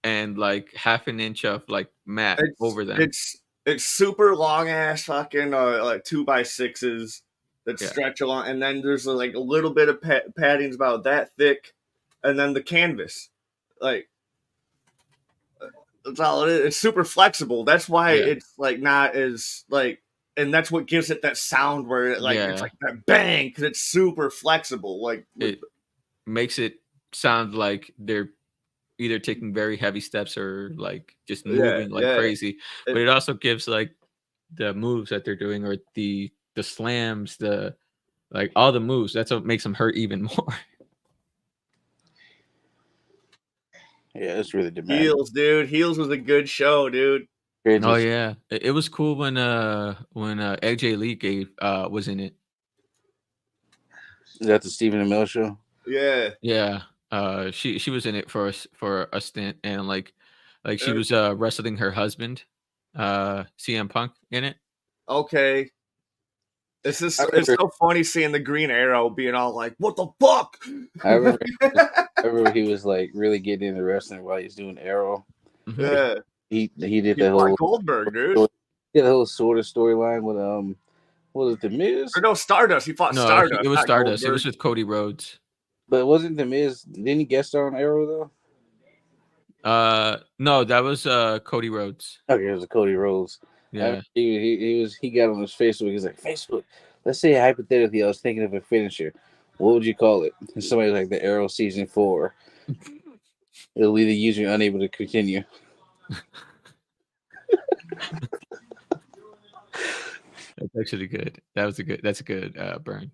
and like half an inch of like mat over them. It's super long ass fucking like 2x6s that stretch along, and then there's like a little bit of padding's about that thick, and then the canvas, like that's all it is. It's super flexible. That's why it's like not as like, and that's what gives it that sound where it's like that bang, because it's super flexible. Like it makes it sound like they're either taking very heavy steps or like just moving crazy. But it also gives like the moves that they're doing or the slams, the like all the moves. That's what makes them hurt even more. Yeah, it's really demanding. Heels, dude. Heels was a good show, dude. Oh yeah, it was cool when AJ Lee was in it. Is that the Stephen Amell show? Yeah. She was in it for a stint, and like she was wrestling her husband, CM Punk, in it. Okay. It's so funny seeing the Green Arrow being all like, "What the fuck?" I remember he was like really getting into wrestling while he's doing Arrow. Yeah, he did the whole Goldberg, dude. Yeah, the whole sort of storyline with what was it, The Miz? Or no, Stardust. He fought Stardust. It was Stardust. Goldberg. It was with Cody Rhodes. But wasn't The Miz? Didn't he guest star on Arrow though? No, that was Cody Rhodes. Okay, it was Cody Rhodes. Yeah, he got on his Facebook. He's like, Facebook. Let's say hypothetically, I was thinking of a finisher. What would you call it? And somebody's like, the Arrow season 4. It'll leave the user unable to continue. That's actually good. That's a good burn.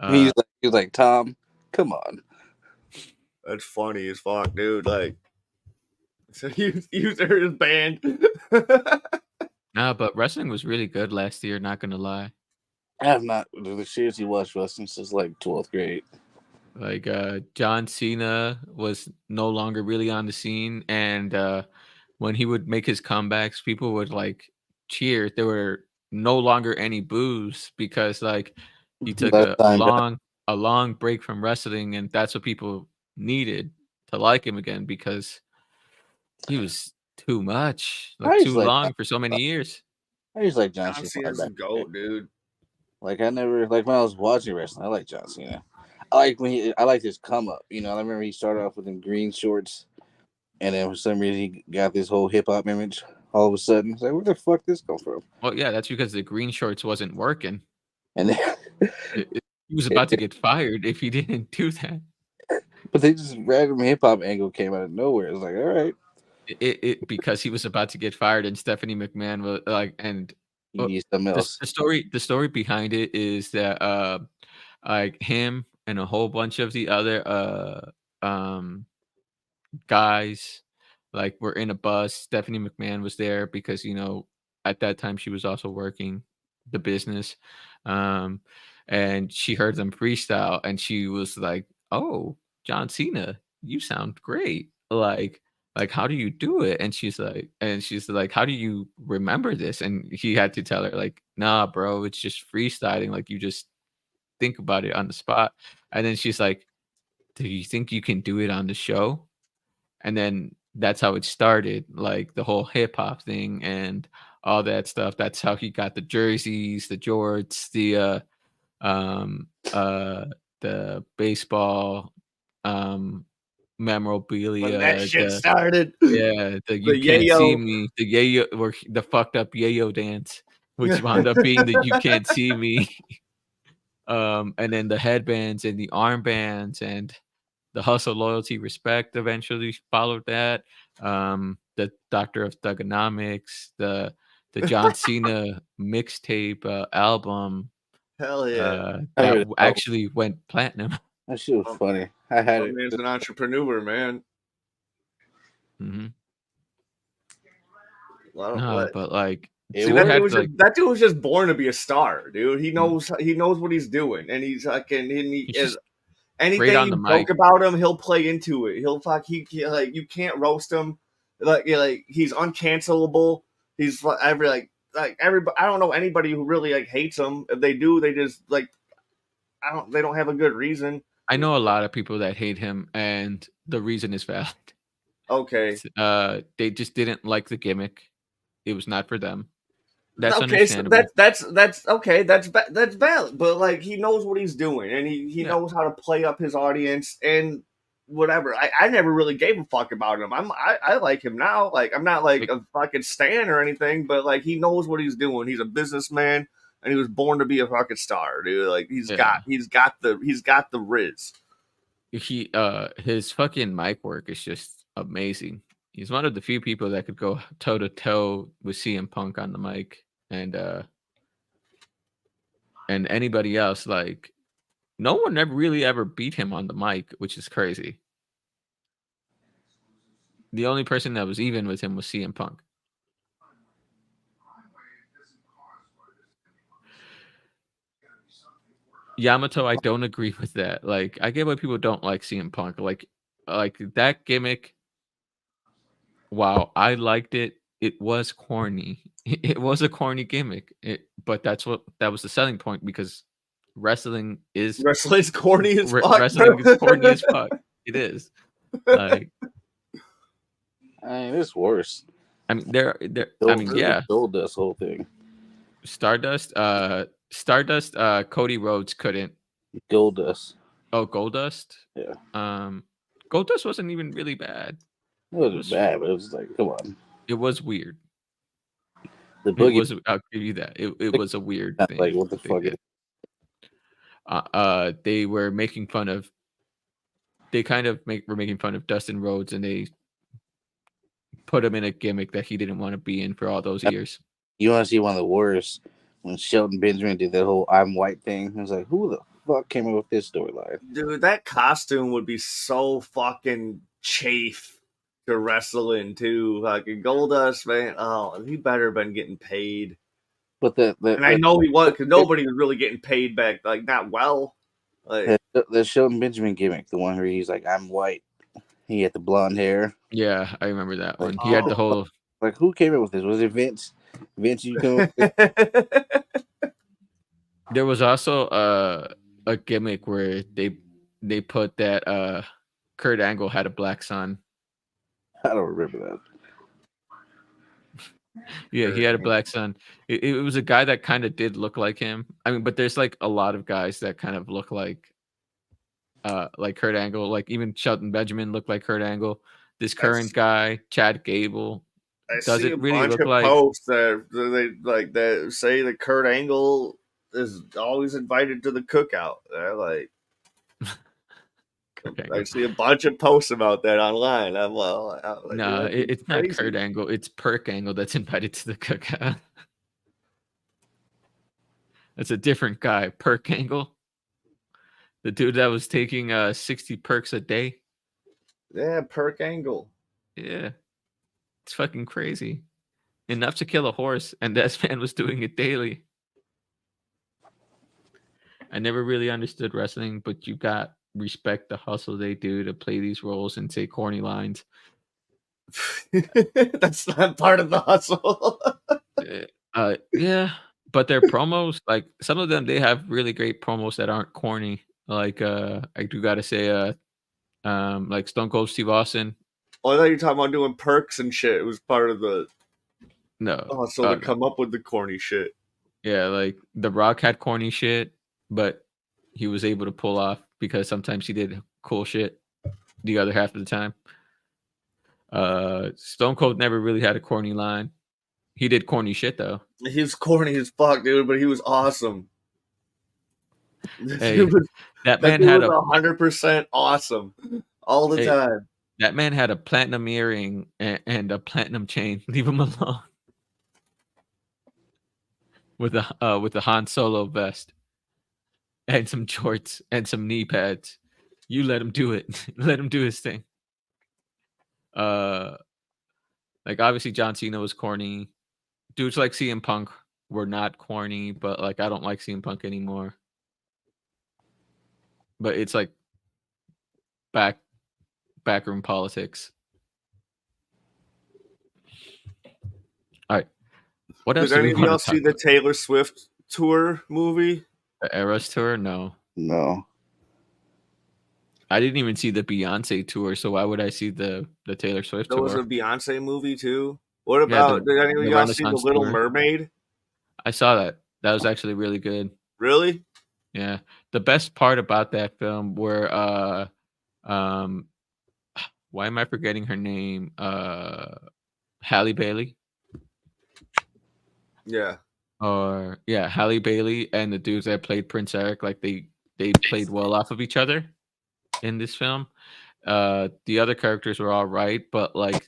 He was like, Tom, come on. That's funny as fuck, dude. Like, so he was his band. Nah, but wrestling was really good last year. Not gonna lie. I have not seriously watched wrestling since like 12th grade. Like John Cena was no longer really on the scene, and when he would make his comebacks, people would like cheer. There were no longer any boos because like he took a long break from wrestling, and that's what people needed to like him again because he was too much, too long for so many years. I just like John Cena's a goat, dude. Like I never when I was watching wrestling, I like John Cena. I like his come up. You know, I remember he started off with them green shorts, and then for some reason he got this whole hip hop image. all of a sudden. It's like, where the fuck this come from? Well, yeah, that's because the green shorts wasn't working. And then, He was about to get fired if he didn't do that. but they just random hip hop angle came out of nowhere. It's like, all right, Because he was about to get fired, and Stephanie McMahon was like, and you need something else. the story behind it is that like him and a whole bunch of the other guys like were in a bus. Stephanie McMahon was there because at that time she was also working the business, and she heard them freestyle, and she was like, "Oh, John Cena, you sound great! Like how do you do it?" And she's like, "How do you remember this?" And he had to tell her like, "Nah, bro, it's just freestyling. Like you just think about it on the spot." And then she's like, "Do you think you can do it on the show?" And then that's how it started, like the whole hip hop thing and all that stuff. That's how he got the jerseys, the jorts, um uh the baseball When that memorabilia, shit started, the the you can't see yayo. me, the yayo, or the fucked up yayo dance, which wound up being the you can't see me. And then the headbands and the armbands and the hustle, loyalty, respect eventually followed that. The Doctor of Thugonomics, the John Cena mixtape album Hell yeah. I heard actually went platinum. that shit was funny. I had My it. man's an entrepreneur, man. hmm Well, No, but like, It see, was- we had like, that dude was just born to be a star, dude. He Mhm. knows what he's doing, and he's fucking. He he's is just great anything on the you joke mic. about him, he'll play into it. Like you can't roast him. Like he's uncancelable. He's like everybody. I don't know anybody who really like hates him. If they do, they just like I don't. They don't have a good reason. I know a lot of people that hate him, and the reason is valid. Okay. They just didn't like the gimmick. It was not for them. That's Okay, so understandable. that's okay. That's valid, but like he knows what he's doing, and he Yeah. knows how to play up his audience and whatever. I never really gave a fuck about him. I like him now. Like I'm not like a fucking stan or anything, but like he knows what he's doing. He's a businessman, and he was born to be a fucking star, dude. Like he's got the riz. His fucking mic work is just amazing. He's one of the few people that could go toe to toe with CM Punk on the mic, and anybody else. Like no one ever beat him on the mic, which is crazy. The only person that was even with him was CM Punk. Yamato, I don't agree with that. Like I get why people don't like CM Punk. Like that gimmick. Wow, I liked it. It was corny. It was a corny gimmick. But that was the selling point because wrestling is Wrestling's corny as fuck. wrestling is corny as fuck. It is. Like I mean, it's worse. I mean yeah. Goldust whole thing. Stardust, Cody Rhodes couldn't. Goldust. Oh, Goldust? Yeah. Goldust wasn't even really bad. It wasn't bad, but it was like, come on. It was weird. The boogie. I'll give you that. It was a weird thing. Like, what the fuck is they were making fun of. They kind of were making fun of Dustin Rhodes, and they put him in a gimmick that he didn't want to be in for all those years. You want to see one of the worst when Shelton Benjamin did that whole "I'm white" thing? I was like, who the fuck came up with this storyline? Dude, that costume would be so fucking chafe to wrestle in too. Fucking Goldust, man. Oh, he better have been getting paid. But I know he was because nobody was really getting paid back, like not well. Like the Shelton Benjamin gimmick, the one where he's like, "I'm white." He had the blonde hair. Yeah, I remember that one. He had the whole. Like, who came up with this? Was it Vince? Vince, you come up with There was also a gimmick where they put that Kurt Angle had a black son. I don't remember that. Yeah, he had a black son. It was a guy that kind of did look like him. I mean, but there's like a lot of guys that kind of look like Kurt Angle. Like even Shelton Benjamin looked like Kurt Angle. This current guy, Chad Gable. I Does see a it really bunch look of like posts that they like that say that Kurt Angle is always invited to the cookout. Like, Kurt I Angle? see a bunch of posts about that online. I'm like, dude, No, that'd be it's not crazy. Kurt Angle. It's Perk Angle that's invited to the cookout. That's a different guy. Perk Angle, the dude that was taking 60 perks a day. Yeah, Perk Angle. Yeah, it's fucking crazy. Enough to kill a horse, and this man was doing it daily. I never really understood wrestling, but you got respect the hustle they do to play these roles and say corny lines. That's not part of the hustle. Yeah, but their promos, like some of them, they have really great promos that aren't corny. Like I do gotta say, like Stone Cold Steve Austin. Oh, I thought you were talking about doing perks and shit. It was part of the No, hustle to no. come up with the corny shit. Yeah, like The Rock had corny shit, but he was able to pull off because sometimes he did cool shit the other half of the time. Stone Cold never really had a corny line. He did corny shit though. He was corny as fuck, dude, but he was awesome. Hey, that That man dude had was a 100% awesome all the hey, time. that man had a platinum earring and a platinum chain. Leave him alone. With a Han Solo vest and some shorts and some knee pads. You let him do it. Let him do his thing. Uh like obviously John Cena was corny. Dudes like CM Punk were not corny, but like I don't like CM Punk anymore. But it's like backroom politics. All right. What else Did do we any of want to y'all talk see the about? Taylor Swift tour movie? The Eras tour? No. No. I didn't even see the Beyonce tour, so why would I see the Taylor Swift There was a tour? Beyonce movie too. What Yeah, about, did any of the y'all see The Renaissance Little tour. Mermaid? I saw that. That was actually really good. Really? Yeah. The best part about that film were um why am I forgetting her name? Halle Bailey. Yeah. Or yeah, Halle Bailey and the dudes that played Prince Eric, like they played well off of each other in this film. The other characters were all right, but like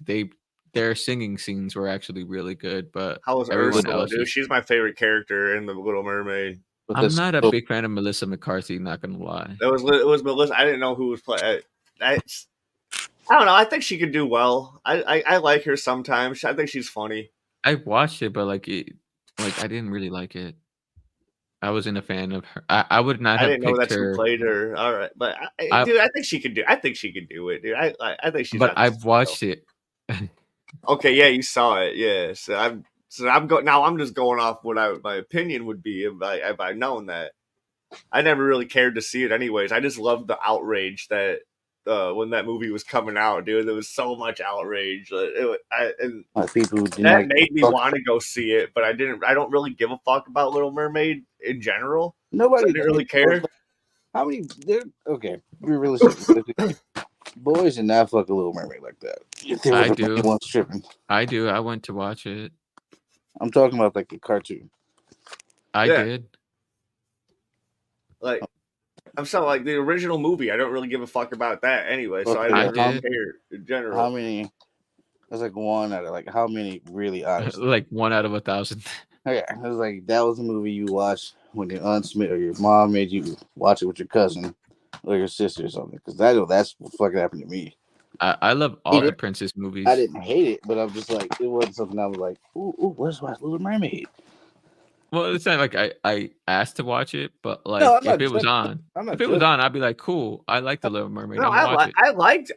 their singing scenes were actually really good, but How was everyone Ursula, else dude? just She's my favorite character in The Little Mermaid. But I'm that's not a so, big fan of Melissa McCarthy, not gonna lie. It was Melissa. I didn't know who was playing. I don't know. I think she could do well. I like her sometimes. I think she's funny. I watched it, but like I didn't really like it. I wasn't a fan of her. I would not I have didn't know picked that's who her. played her. All right, but I dude, I think she could do. I think she could do it, dude. I think she's but got the I've skill. watched it. Okay, yeah, you saw it. Yeah, so I'm going now. I'm just going off what my opinion would be if I known that. I never really cared to see it anyways. I just loved the outrage that when that movie was coming out, dude. There was so much outrage. And like people who did that not made me fuck. want to go see it, but I didn't. I don't really give a fuck about Little Mermaid in general. So Nobody I didn't really care. How many? Okay, be realistic. Boys did not fuck a Little Mermaid like that. If there was I a do. anyone stripping. I do. I went to watch it. I'm talking about like the cartoon. I Yeah. did. Like I'm so like the original movie. I don't really give a fuck about that anyway. So I Okay, didn't really did. care in general. How many? That's like one out of like how many really honest? Like 1 out of 1,000. Okay, it was like that was a movie you watched when your aunt Smith or your mom made you watch it with your cousin or your sister or something. Because I know that's what fucking happened to me. I love all the princess movies. I didn't hate it, but I'm just like it wasn't something I was like, ooh, let's watch Little Mermaid. Well, it's not like I asked to watch it, but like No, I'm if not it was judging. on, I'm not if it was judging. on, I'd be like, cool. I like the Little Mermaid. No, I'm gonna watch it.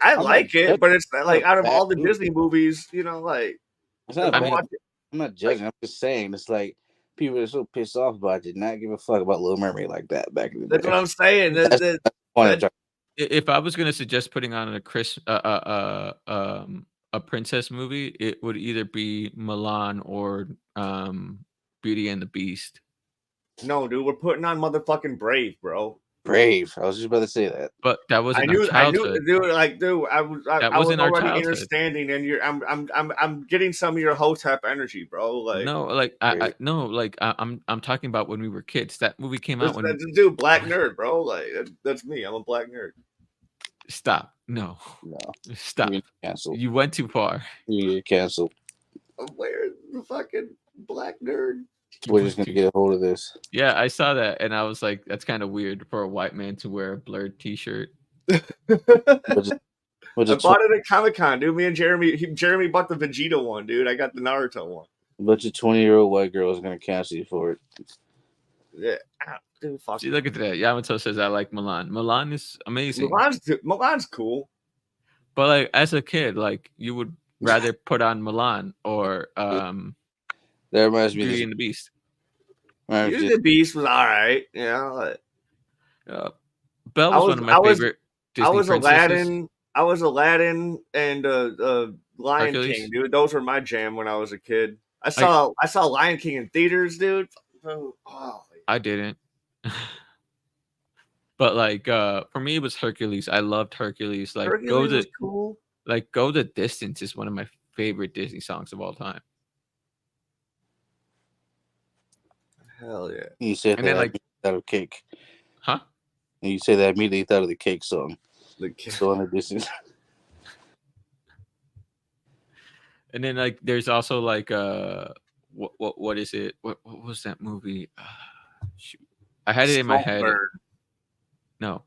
I not like it, judging. but it's like out of bad all the movie. Disney movies, you know, like It's not if a I'm bad- watching, I'm not judging. I'm just saying it's like people are so pissed off about it, did not give a fuck about Little Mermaid like that back in the that's day. what I'm saying. That's the point I'm trying- If I was gonna suggest putting on a princess movie, it would either be Milan or Beauty and the Beast. No, dude, we're putting on motherfucking Brave, bro. Brave. I was just about to say that. But that wasn't our I knew, childhood. dude. Like, dude, I That was wasn't our already childhood. understanding, and I'm getting some of your Hotep energy, bro. Like, No, like Brave. I'm talking about when we were kids. That movie came out when. dude, black nerd, bro. Like, that's me. I'm a black nerd. Stop. No. No, Stop. you're canceled. You went too far. You're canceled. Where's the fucking black nerd? You We're went just gonna too. get a hold of this. Yeah, I saw that, and I was like, "That's kind of weird for a white man to wear a blurred T-shirt." But I just bought it at Comic-Con, dude. Me and Jeremy bought the Vegeta one, dude. I got the Naruto one. a bunch of 20-year-old white girls gonna cancel you for it. Yeah, dude, fuck. See, look at that. Yamato says I like Milan. Milan is amazing. Milan's cool. But like as a kid, like you would rather put on Milan or That reminds me of Beauty this. and the Beast. Beauty and the Beast was all right. You know, like, Belle was one of my favorite Disney I was princesses. Aladdin and Lion Hercules? King, dude. Those were my jam when I was a kid. I saw Lion King in theaters, dude. Oh, I didn't. But like for me it was Hercules. I loved Hercules. Like Hercules was cool. Like Go the Distance is one of my favorite Disney songs of all time. Hell yeah. You said And that then, like, out of Cake. Huh? And you say that immediately thought of the Cake song. The Cake. So in addition. And then like there's also like what is it? What was that movie? Shoot. I had it in my head. No.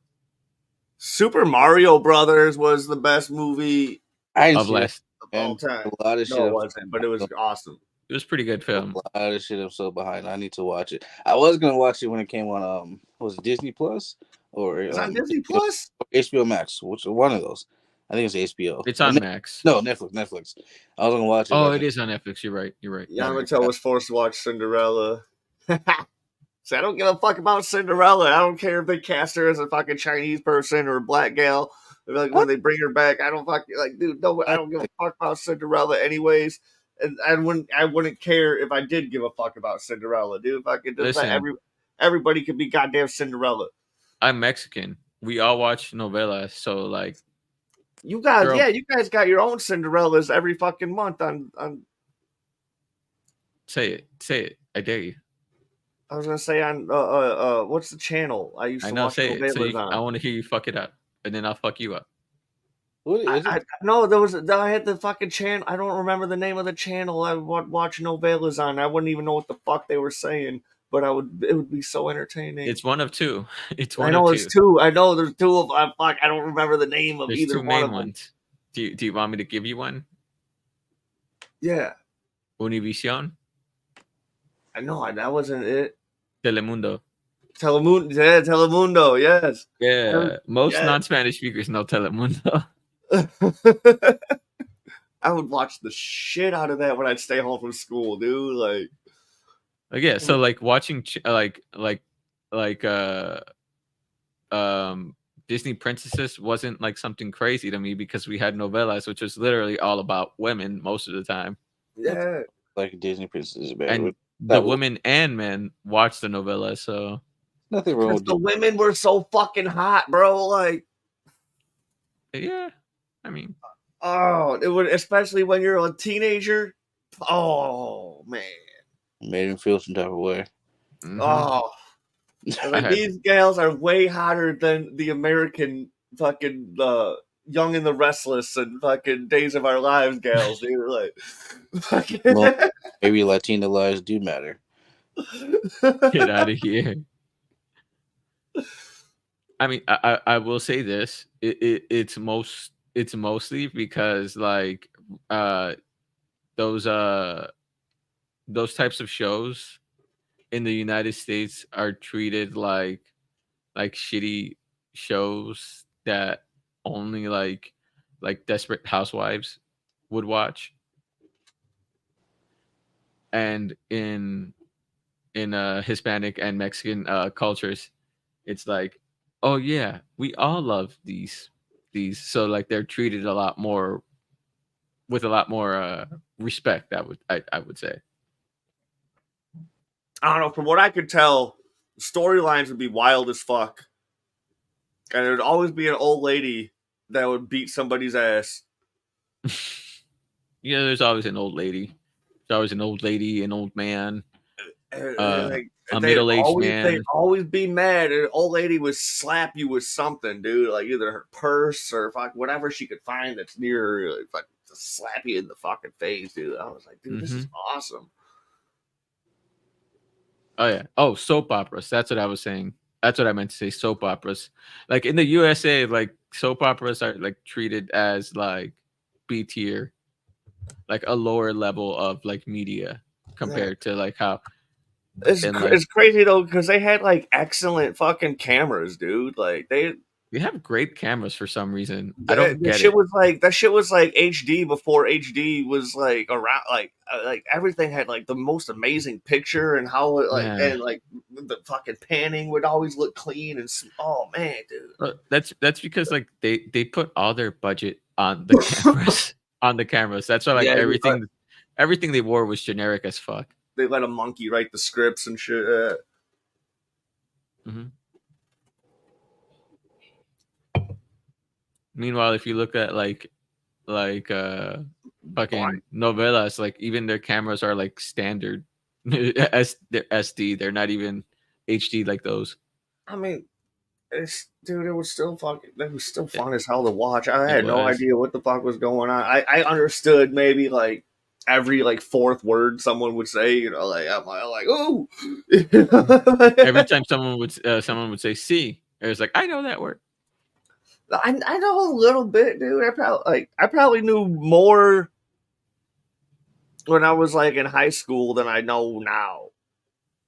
Super Mario Brothers was the best movie of last of all time. A lot of shit. No, it wasn't, but it was awesome. It was a pretty good film. A lot of shit I'm so behind. I need to watch it. I was gonna watch it when it came on was it Disney Plus or it's on Disney Plus? HBO Max. Which one of those? I think it's HBO. It's on Max. No, Netflix. I was gonna watch it. Oh, it is on Netflix. You're right. Yamato was forced to watch Cinderella. So I don't give a fuck about Cinderella. I don't care if they cast her as a fucking Chinese person or a black gal. Like when they bring her back, I don't fucking like, dude. No, I don't give a fuck about Cinderella, anyways. And I wouldn't care if I did give a fuck about Cinderella, dude. Fucking everybody could be goddamn Cinderella. I'm Mexican. We all watch novelas, so like. You guys, you guys got your own Cinderellas every fucking month on. Say it. I dare you. I was gonna say on what's the channel I used to watch novelas on? I want to hear you fuck it up, and then I'll fuck you up. No, I had the fucking channel. I don't remember the name of the channel I would watch novelas on. I wouldn't even know what the fuck they were saying, but it would be so entertaining. It's one of two. I know there's two. I know there's two of them. Fuck, I don't remember the name of either one of them. Ones. Do you want me to give you one? Yeah. Univision? I know, that wasn't it. Telemundo. Telemundo, yes. Yeah, most non-Spanish speakers know Telemundo. I would watch the shit out of that when I'd stay home from school, dude. Like yeah, so like watching Disney princesses wasn't like something crazy to me because we had novelas, which was literally all about women most of the time. Yeah, like Disney princesses, and the women and men watched the novella, so nothing wrong with the women were so fucking hot, bro. Like, yeah, I mean, it would, especially when you're a teenager. Oh man, made him feel some type of way. Mm-hmm. Oh, like, these gals are way hotter than the American fucking Young and the Restless and fucking Days of Our Lives gals. They were like, fucking... well, maybe Latina lives do matter. Get out of here. I mean, I will say this. It's mostly because like those types of shows in the United States are treated like shitty shows that only like Desperate Housewives would watch. And in Hispanic and Mexican cultures, it's like, oh yeah, we all love these. So like they're treated a lot more with a lot more respect. I would say. I don't know. From what I could tell, storylines would be wild as fuck. And there'd always be an old lady that would beat somebody's ass. Yeah, there's always an old lady. There's always an old lady, an old man, Like a middle-aged they'd man. always be mad. And an old lady would slap you with something, dude. Like either her purse or whatever she could find that's near her. Like, just slap you in the fucking face, dude. I was like, dude, this is awesome. Oh yeah. Oh, soap operas. That's what I was saying. That's what I meant to say. Soap operas. Like in the USA, like soap operas are like treated as like B tier, like a lower level of like media compared to like how and like It's crazy though because they had like excellent fucking cameras, dude. Like they have great cameras for some reason. I don't the get shit it. was like that shit was like HD before HD was like around. Like everything had like the most amazing picture and how it like Yeah. and like the fucking panning would always look clean and oh man, dude. That's because like they put all their budget on the cameras on the cameras. That's why like Yeah, everything they wore was generic as fuck. they let a monkey write the scripts and shit. Mhm. Meanwhile, if you look at like fucking novelas, like even their cameras are like standard as they're SD. They're not even HD like those. I mean, dude, it was still fucking. It was still fun as hell to watch. I It had no was. idea what the fuck was going on. I understood maybe like every like fourth word someone would say. You know, like I'm like, ooh. Every time someone would say "see," it was like I know that word. I know a little bit, dude. I probably knew more when I was like in high school than I know now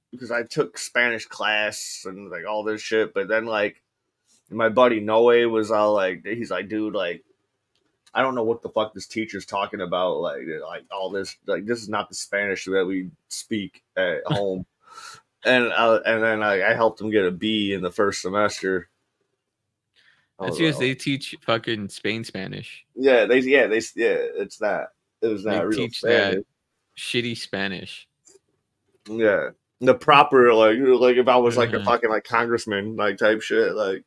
because I took Spanish class and like all this shit. But then like my buddy Noe was all like, he's like, dude, like I don't know what the fuck this teacher's talking about. Like all this, like this is not the Spanish that we speak at home. And then I helped him get a B in the first semester. That's because they teach fucking Spain Spanish. Yeah, it's that. It was They not real teach Spanish. that shitty Spanish. Yeah, the proper like if I was like a fucking like congressman like type shit like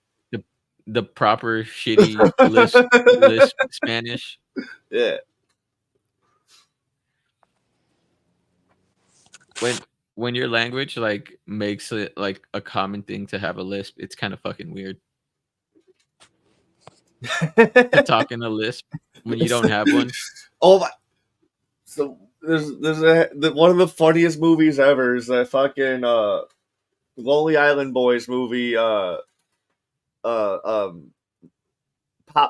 the proper shitty lisp Spanish. Yeah. When your language like makes it like a common thing to have a lisp, it's kind of fucking weird to talk in a lisp when you don't have one. Oh my! So one of the funniest movies ever is that fucking Lonely Island Boys movie. Pop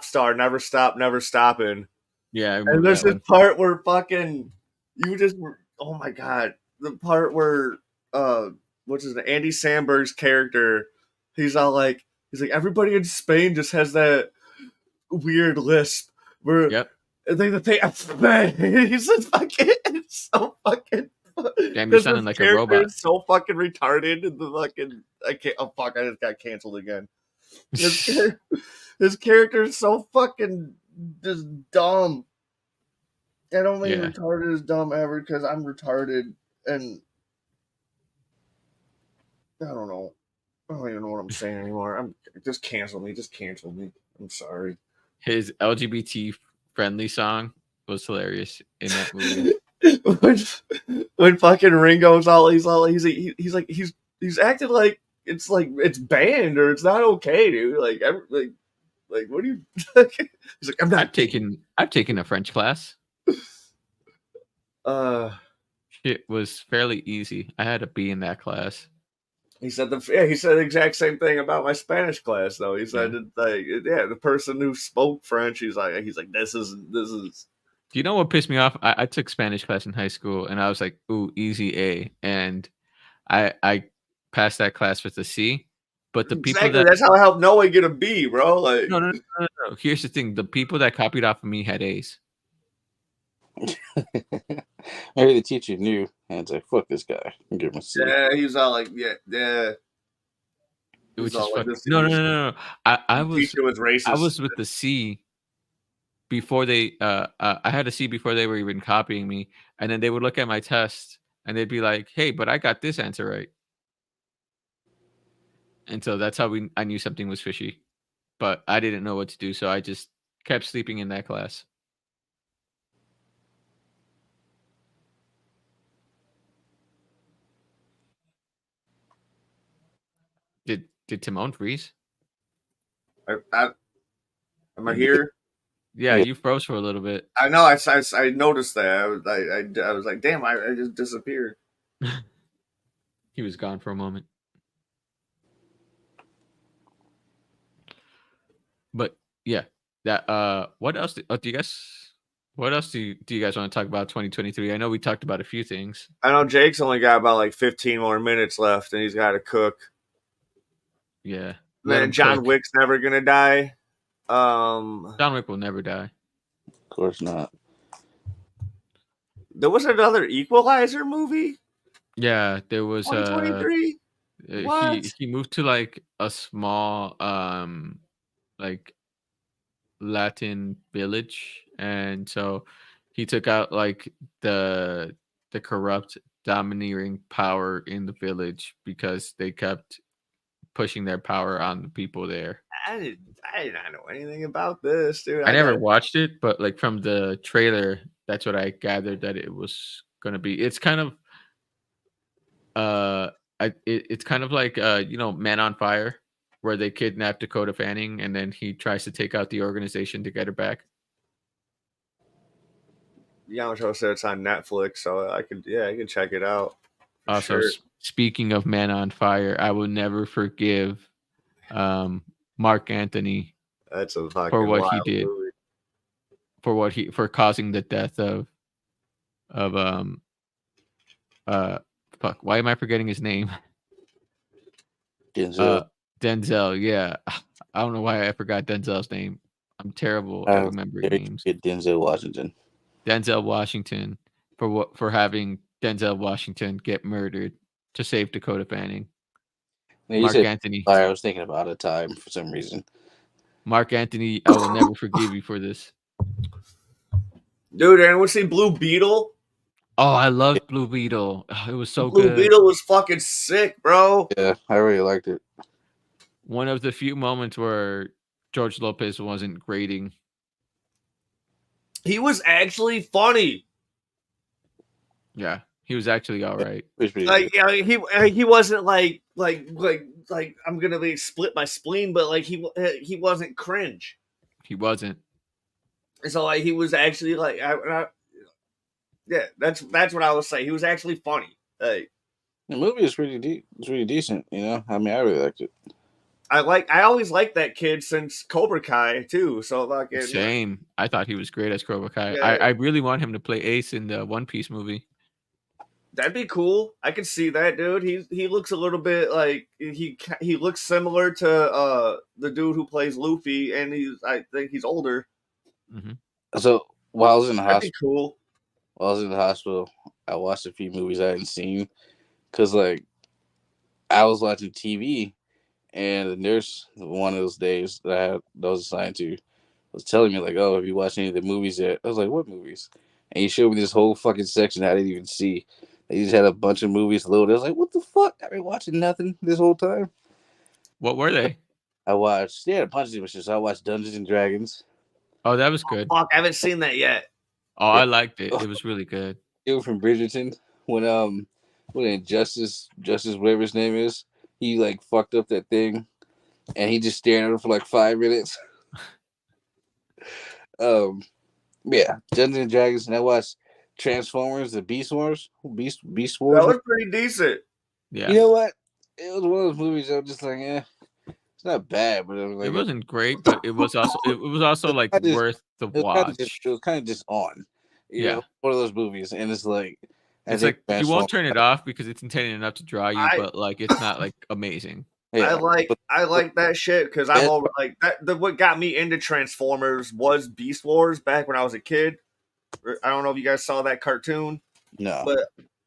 Star, Never Stop, Never Stopping. Yeah, I And remember there's that this one. part where fucking you just oh my god, the part where what's his name? Andy Samberg's character, he's like everybody in Spain just has that weird lisp where Yep. he's just fucking it's so fucking Damn, you're sounding like a robot. Is so fucking retarded and the fucking I can't oh fuck I just got canceled again. His character is so fucking just dumb. I don't think retarded is dumb ever because I'm retarded and I don't know. I don't even know what I'm saying anymore. Just cancel me. Just cancel me. I'm sorry. His LGBT friendly song was hilarious in that movie. when fucking Ringo's he's acting like it's banned or it's not okay, dude. Like what do you? He's like, I'm not. I've taken a French class. It was fairly easy. I had a B in that class. He said the exact same thing about my Spanish class though. He said the person who spoke French, he's like this is. Do you know what pissed me off? I took Spanish class in high school and I was like, ooh, easy A. And I passed that class with a C. But the people that's how I helped Noah get a B, bro. Like no. Here's the thing: the people that copied off of me had A's. Maybe the teacher knew and it's like, fuck this guy. I'm give him a C. Yeah, he was all like, yeah. Which is fucking no. I was racist. I was with the C before they I had a C before they were even copying me, and then they would look at my test and they'd be like, "Hey, but I got this answer right." And so that's how I knew something was fishy. but I didn't know what to do, so I just kept sleeping in that class. Did Timon freeze? Am I here? Yeah, Yeah. you froze for a little bit. I know. I noticed that. I was like, damn, I just disappeared. He was gone for a moment. But yeah, that what else do you guys what else do you guys want to talk about 2023? I know we talked about a few things. I know Jake's only got about like 15 more minutes left, and he's got to cook. Yeah. Let Man, him John cook. Wick's never gonna die. John Wick will never die. Of course not. There was another Equalizer movie. Yeah, there was 2023. What? he moved to like a small like Latin village, and so he took out like the corrupt domineering power in the village because they kept pushing their power on the people there. I did not know anything about this, dude. I never watched it, but like from the trailer, that's what I gathered that it was gonna be. It's kind of it's kind of like Man on Fire, where they kidnap Dakota Fanning and then he tries to take out the organization to get her back. Yamato said it's on Netflix, so I could check it out. Also, Sure. Speaking of Man on Fire, I will never forgive Mark Anthony That's a fucking for what he wild did, movie. for causing the death of fuck. Why am I forgetting his name? Denzel. Denzel. Yeah, I don't know why I forgot Denzel's name. I'm terrible at remembering names. Denzel Washington. Denzel Washington for having Denzel Washington get murdered to save Dakota Fanning. Mark Anthony. I was thinking about a time for some reason. Mark Anthony, I will never forgive you for this. Dude, anyone see Blue Beetle? Oh, I loved Blue Beetle. Oh, it was so Blue good. Beetle was fucking sick, bro. Yeah, I really liked it. One of the few moments where George Lopez wasn't grating. He was actually funny. Yeah, he was actually all right. Like, yeah, he wasn't like I'm gonna be split my spleen, but like he wasn't cringe. He wasn't. So like he was actually like yeah, that's what I would say. He was actually funny. Like, the movie is pretty decent. You know, I mean, I really liked it. I always liked that kid since Cobra Kai too. So like Same. I thought he was great as Cobra Kai. Yeah. I really want him to play Ace in the One Piece movie. That'd be cool. I could see that, dude. He looks a little bit like he looks similar to the dude who plays Luffy, and I think he's older. Mm-hmm. So while I was in the That'd be hospital, cool. while I was in the hospital, I watched a few movies I hadn't seen because like I was watching TV, and the nurse one of those days that I was assigned to was telling me like, "Oh, have you watched any of the movies yet?" I was like, "What movies?" And he showed me this whole fucking section I didn't even see. They just had a bunch of movies loaded. I was like, "What the fuck? I've been watching nothing this whole time." What were they? I watched. They had a bunch of different shit. So I watched Dungeons and Dragons. Oh, that was good. Fuck, I haven't seen that yet. Oh, I liked it. It was really good. It from Bridgerton when Justice whatever his name is, he like fucked up that thing, and he just stared at him for like 5 minutes. Yeah, Dungeons and Dragons, and I watched Transformers: The Beast Wars. Beast Wars. That was pretty decent. Yeah. You know what? It was one of those movies I was just like, it's not bad, but It wasn't great, but it was also like worth the watch. It was kind of just on. You know, one of those movies, and it's like you won't turn it off because it's intended enough to draw you, but like it's not like amazing. Yeah. I like that shit because I'm over like that. What got me into Transformers was Beast Wars back when I was a kid. I don't know if you guys saw that cartoon. No. But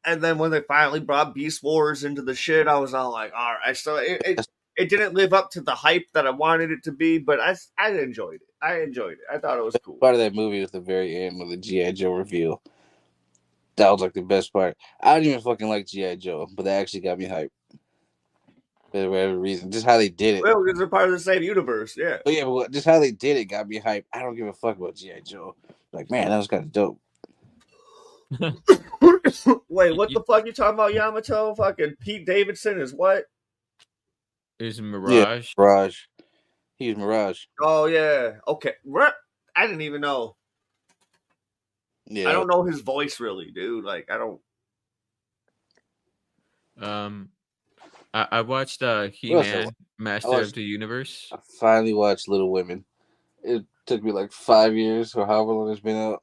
and then when they finally brought Beast Wars into the shit, I was all like, all right. So it didn't live up to the hype that I wanted it to be, but I enjoyed it. I thought it was cool. Part of that movie was the very end with the G.I. Joe reveal. That was like the best part. I don't even fucking like G.I. Joe, but that actually got me hyped. for whatever reason. Just how they did it. Well, because they're part of the same universe. Yeah. But yeah, but just how they did it got me hyped. I don't give a fuck about G.I. Joe. Like, man, that was kind of dope. Wait, what the fuck you talking about? Yamato? Fucking Pete Davidson is what? Is Yeah, Mirage? Mirage. He was Mirage. Oh yeah. Okay. I didn't even know. Yeah. I don't know his voice really, dude. Like I don't. I watched What else I He-Man, watched? Master of the Universe. I finally watched Little Women. It took me like 5 years or however long it's been out.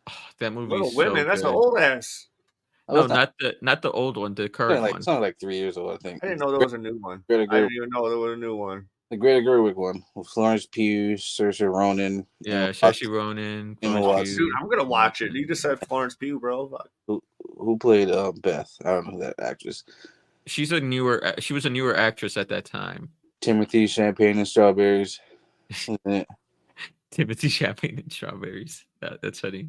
Oh, that movie Little is so Women. That's an good. old ass. No, not the old one, the current one. It's only like 3 years old, I think. I didn't know there was a new one. Greta I didn't even know there was a new one. The Greta Gerwig one with Florence Pugh, Saoirse Ronan. Yeah, Saoirse Ronan. Watson. Dude, I'm gonna watch it. You just said Florence Pugh, bro. Fuck. Who played Beth? I don't know that actress. She was a newer actress at that time. Timothy Champagne and Strawberries. Timothy Champagne and Strawberries. That's funny.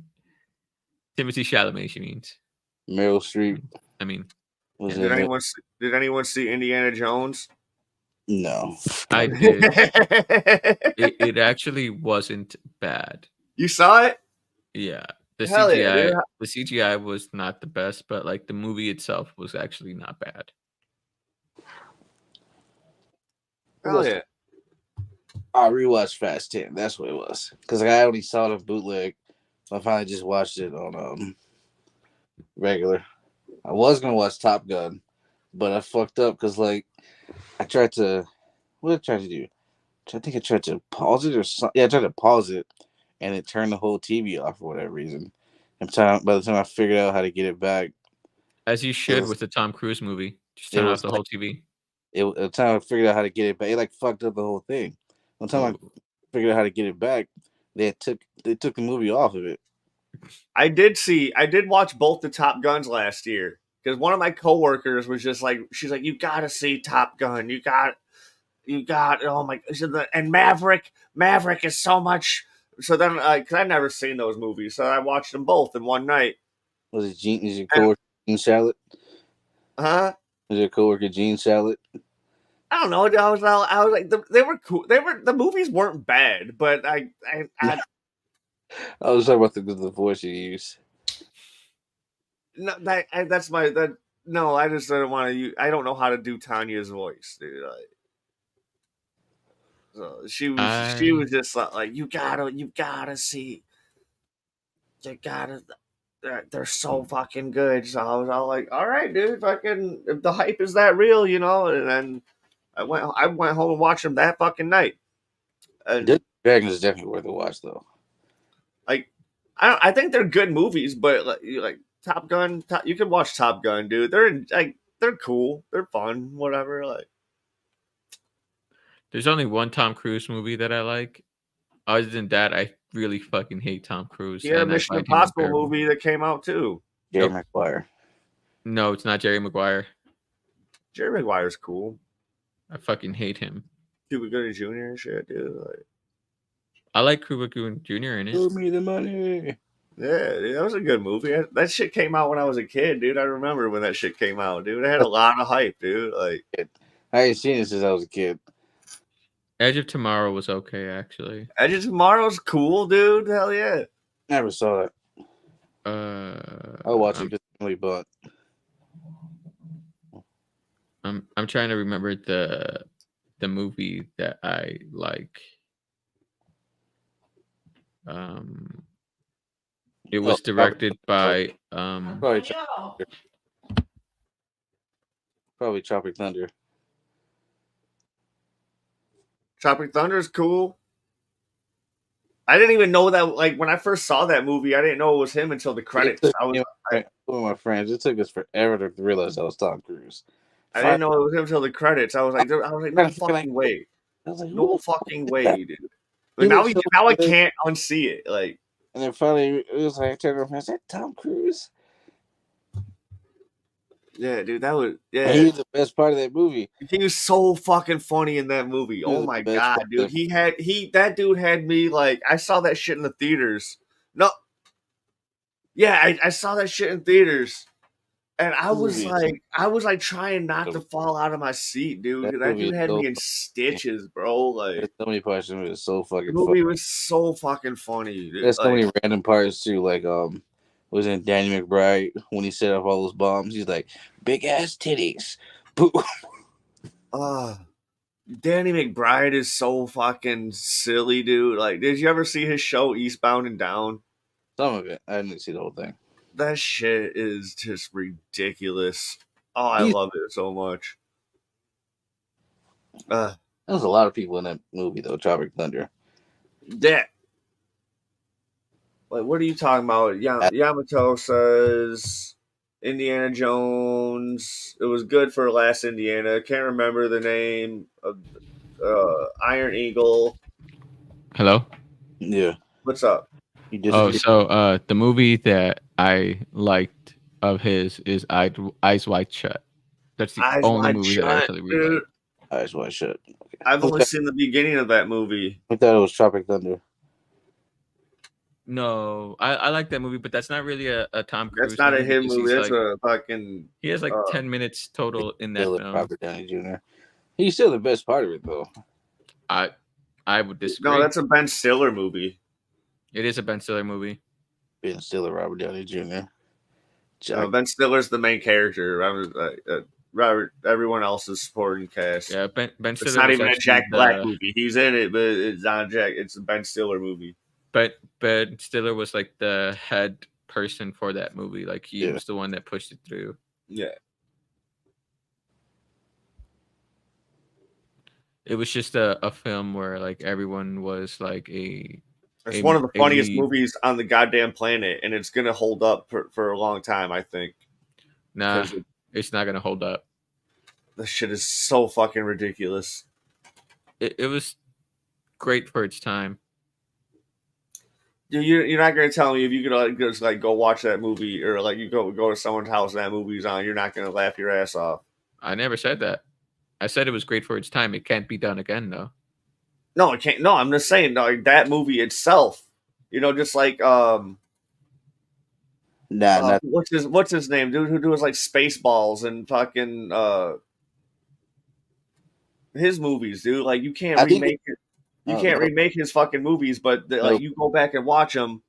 Timothy Chalamet, she means. Meryl Streep. I mean, did anyone see Indiana Jones? No, I did. it actually wasn't bad. You saw it? Yeah, the Hell CGI yeah, the CGI was not the best, but like the movie itself was actually not bad. Hell yeah. I rewatched Fast 10. That's what it was. Because I only saw the bootleg. So I finally just watched it on regular. I was going to watch Top Gun, but I fucked up because, like, I tried to... What did I try to do? I think I tried to pause it or something. Yeah, I tried to pause it, and it turned the whole TV off for whatever reason. By the time I figured out how to get it back... As you should with the Tom Cruise movie. Just turn off the whole TV. By the time I figured out how to get it back, it, like, fucked up the whole thing. By the time I figured out how to get it back, they took the movie off of it. I did watch both the Top Guns last year because one of my coworkers was just like, she's like, you gotta see Top Gun, you got, oh my, and Maverick is so much. So then, because I've never seen those movies, so I watched them both in one night. Was it Gene? Is your coworker Gene Shalit? Huh? Was your coworker Gene Shalit? I don't know. I was like, they were cool. The movies weren't bad, but I was talking about the voice you use. No, no. I just don't want to use. I don't know how to do Tanya's voice, dude. Like, so she was just like, you gotta see, you gotta. They're so fucking good. So I was all like, all right, dude. Fucking, if the hype is that real, you know. And then I went home and watched them that fucking night. And Dragon is definitely worth a watch, though. Like, I think they're good movies, but like Top Gun, you can watch Top Gun, dude. They're cool, they're fun, whatever. Like, there's only one Tom Cruise movie that I like. Other than that, I really fucking hate Tom Cruise. Yeah, Mission Impossible movie that came out too. Jerry Maguire. No, it's not Jerry Maguire. Jerry Maguire's cool. I fucking hate him. Cuba Gooding Jr. and shit, dude. Like, I like Cuba Gooding Jr. in it. Show me the money. Yeah, dude, that was a good movie. That shit came out when I was a kid, dude. I remember when that shit came out, dude. It had a lot of hype, dude. Like, I ain't seen it since I was a kid. Edge of Tomorrow was okay, actually. Edge of Tomorrow's cool, dude. Hell yeah. Never saw that. I'll watch it because Emily Blunt. I'm trying to remember the movie that I like. It was directed by probably Tropic Thunder. Tropic Thunder is cool. I didn't even know that. Like, when I first saw that movie, I didn't know it was him until the credits. One of my friends. It took us forever to realize that was Tom Cruise. I didn't know it was him until the credits. I was like, no fucking way. I was like, no fucking way, dude. But now I can't unsee it. Like, and then finally, it was like, I turned around and I said, Tom Cruise? Yeah, dude, that was, yeah. And he was the best part of that movie. He was so fucking funny in that movie. Oh my god, dude. That dude had me like, I saw that shit in the theaters. No. Yeah, I saw that shit in theaters. And I was movie like trying not to fall out of my seat, dude. That movie dude is had so me in stitches, bro. Like there's so many parts of it is so the fucking funny. movie was so fucking funny, dude. There's so Like, many random parts too, like was in Danny McBride when he set off all those bombs. He's like, big ass titties. Boom. Danny McBride is so fucking silly, dude. Like, did you ever see his show Eastbound and Down? Some of it. I didn't see the whole thing. That shit is just ridiculous. Oh, I He's- love it so much. There's a lot of people in that movie though, Tropic Thunder. That. Like, what are you talking about? Yamato says Indiana Jones. It was good for Last Indiana. Can't remember the name of Iron Eagle. Hello. Yeah. What's up? He Oh, disappeared. so the movie that I liked of his is Eyes Wide Shut. That's the Eyes only Wide movie that I Shut, actually really dude. liked. Eyes wide shut. Okay. I've only seen the beginning of that movie. I thought it was Tropic Thunder. No, I like that movie, but that's not really a Tom Cruise. That's not a movie him because movie. he's That's like a fucking. he has like 10 minutes total in that Still film. Robert Downey Jr. He's still the best part of it though. I would disagree. No, that's a Ben Stiller movie. It is a Ben Stiller movie. Ben Stiller, Robert Downey Jr. Ben Stiller's the main character. Robert, everyone else is supporting cast. Yeah, Ben Stiller. It's not was even a actually Jack Black movie. He's in it, but it's not Jack. It's a Ben Stiller movie. But Ben Stiller was like the head person for that movie. Like he was the one that pushed it through. Yeah. It was just a film where like everyone was like It's one of the funniest movies on the goddamn planet, and it's gonna hold up for a long time, I think. Nah, it's not gonna hold up. This shit is so fucking ridiculous. It was great for its time. You're not gonna tell me if you could just like go watch that movie or like you go to someone's house and that movie's on, you're not gonna laugh your ass off. I never said that. I said it was great for its time. It can't be done again, though. No, it can't. No, I'm just saying, like, that movie itself. You know, just like what's his name, dude? Who does like Spaceballs and fucking his movies, dude? Like, you can't remake it. You can't remake his fucking movies, but like you go back and watch them,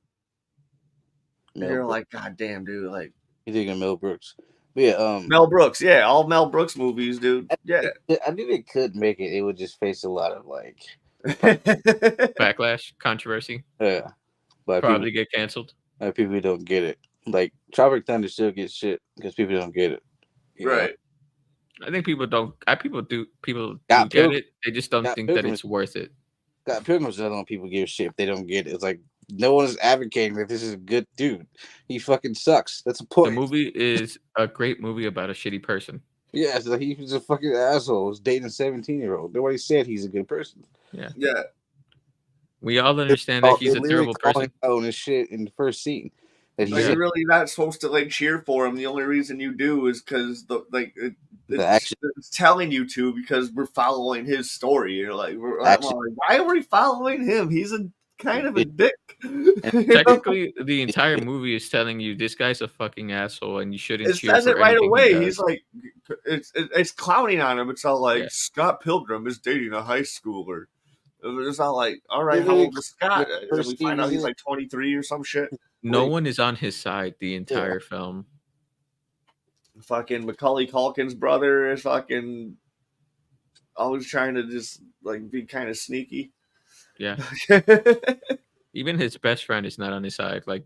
you're like, God damn, dude! Like, you thinking Mel Brooks? But yeah, Mel Brooks, yeah, all Mel Brooks movies, dude. Yeah, I think they could make it. It would just face a lot of like backlash, controversy. Yeah, but probably get canceled. People don't get it. Like Tropic Thunder still gets shit because people don't get it. Right. I think people don't. People do get it. They just don't think that it's worth it. Scott Pilgrim's another one people give shit if they don't get it. It's like no one is advocating that this is a good dude. He fucking sucks. That's the point. The movie is a great movie about a shitty person. Yeah, it's like he was a fucking asshole. He's dating a 17-year-old. Nobody said he's a good person. Yeah. Yeah. We all understand that he's a terrible person. On his shit in the first scene. That you're really not supposed to like cheer for him. The only reason you do is because it's telling you to because we're following his story. You're like, why are we following him? He's a kind of a dick. And technically, the entire movie is telling you this guy's a fucking asshole and you shouldn't cheer for anything. It says it right away. He's like, it's clowning on him. It's all like Scott Pilgrim is dating a high schooler. It's not like, all right, how old is Scott? We find out he's like 23 or some shit. No one is on his side the entire film. Fucking Macaulay Culkin's brother is fucking always trying to just like be kind of sneaky. Yeah. Even his best friend is not on his side. Like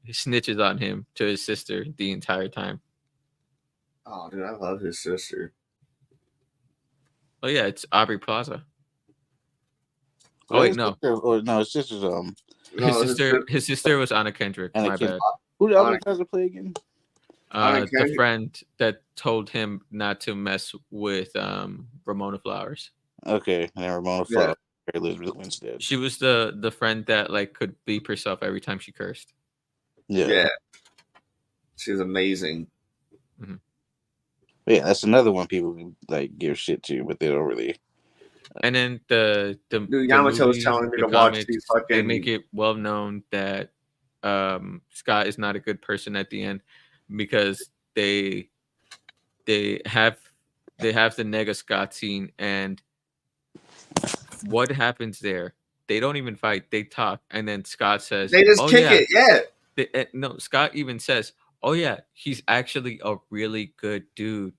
he snitches on him to his sister the entire time. Oh, dude, I love his sister. Oh yeah, it's Aubrey Plaza. Oh wait, no. His sister's his sister was Anna Kendrick. My bad. Who did Aubrey Plaza play again? The friend that told him not to mess with Ramona Flowers. Okay, and Ramona Flowers. Elizabeth Winstead. She was the friend that like could beep herself every time she cursed. Yeah. She was amazing. Mm-hmm. Yeah, that's another one people like give shit to, but they don't really. And then the Yamato was telling me to watch these fucking. They make it well known that Scott is not a good person at the end because they have the Nega Scott scene, and what happens there? They don't even fight. They talk, and then Scott says, They just "Oh kick yeah." it. Yeah. No, Scott even says, "Oh yeah, he's actually a really good dude."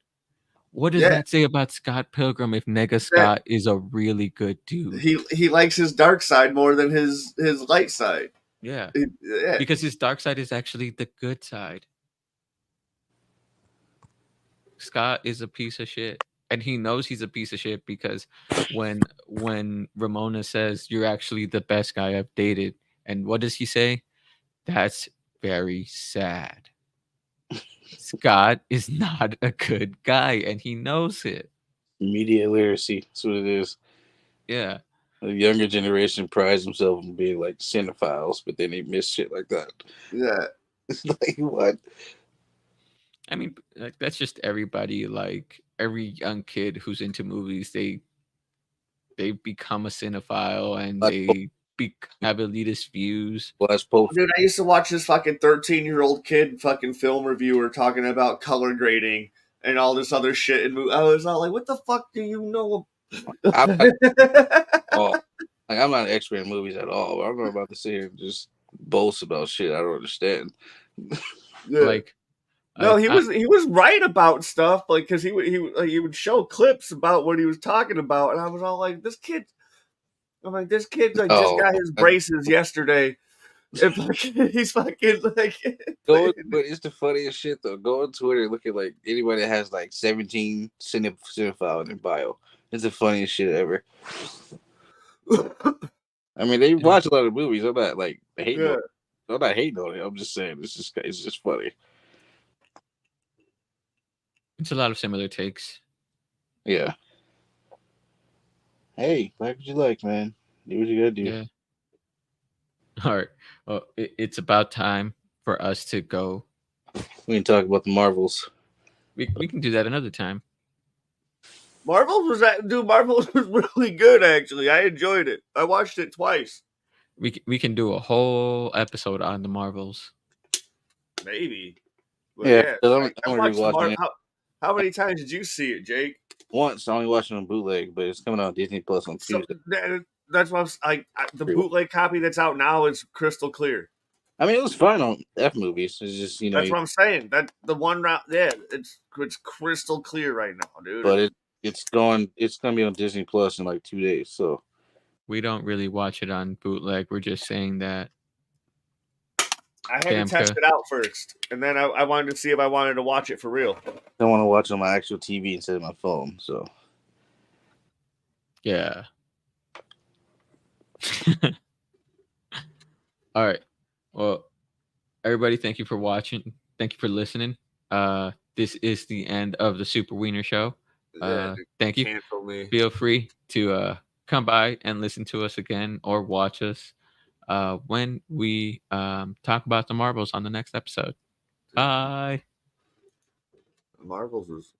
What does Yeah. that say about Scott Pilgrim if Nega That Scott is a really good dude? he likes his dark side more than his light side. Yeah, Yeah. because his dark side is actually the good side. Scott is a piece of shit, and he knows he's a piece of shit because when Ramona says you're actually the best guy I've dated, and what does he say? That's very sad. Scott is not a good guy, and he knows it. Media literacy. That's what it is. Yeah. The younger generation prides themselves on being like cinephiles, but then they miss shit like that. Yeah. It's like what? I mean, like, that's just everybody. Like every young kid who's into movies, they become a cinephile and they have elitist views. Watch Pope. Dude, I used to watch this fucking 13-year-old kid fucking film reviewer talking about color grading and all this other shit. And I was all like, what the fuck do you know? I'm not, I'm not an expert in movies at all. But I'm not about to sit here and just boast about shit I don't understand. Yeah. Like, no, he was right about stuff, like, because he would show clips about what he was talking about, and I was all like, this kid just got his braces yesterday. And he's fucking like but it's the funniest shit though. Go on Twitter and look at like anybody that has like 17 cinephile in their bio. It's the funniest shit ever. I mean, they watch a lot of movies. I'm not like hating on it. I'm not hating on it. I'm just saying it's just funny. It's a lot of similar takes. Yeah. Hey, like what you like, man. Do what you gotta do. Yeah. All right. Well, it's about time for us to go. We can talk about the Marvels. We can do that another time. Marvels was really good, actually. I enjoyed it. I watched it twice. We can do a whole episode on the Marvels. Maybe. But yeah, I I'm rewatching it. How many times did you see it, Jake? Once. I only watched it on bootleg, but it's coming out on Disney Plus on Tuesday. That's what the bootleg copy that's out now is crystal clear. I mean, it was fine on F movies. It's just that's what I'm saying. That the one round, it's crystal clear right now, dude. But it's gonna be on Disney Plus in like 2 days. So we don't really watch it on bootleg. We're just saying that. I had to test it out first, and then I wanted to see if I wanted to watch it for real. I want to watch it on my actual TV instead of my phone. So yeah. All right. Well, everybody, thank you for watching. Thank you for listening. This is the end of the Super Wiener Show. Thank you. Feel free to come by and listen to us again or watch us when we talk about the Marvels on the next episode. Bye. Marvels was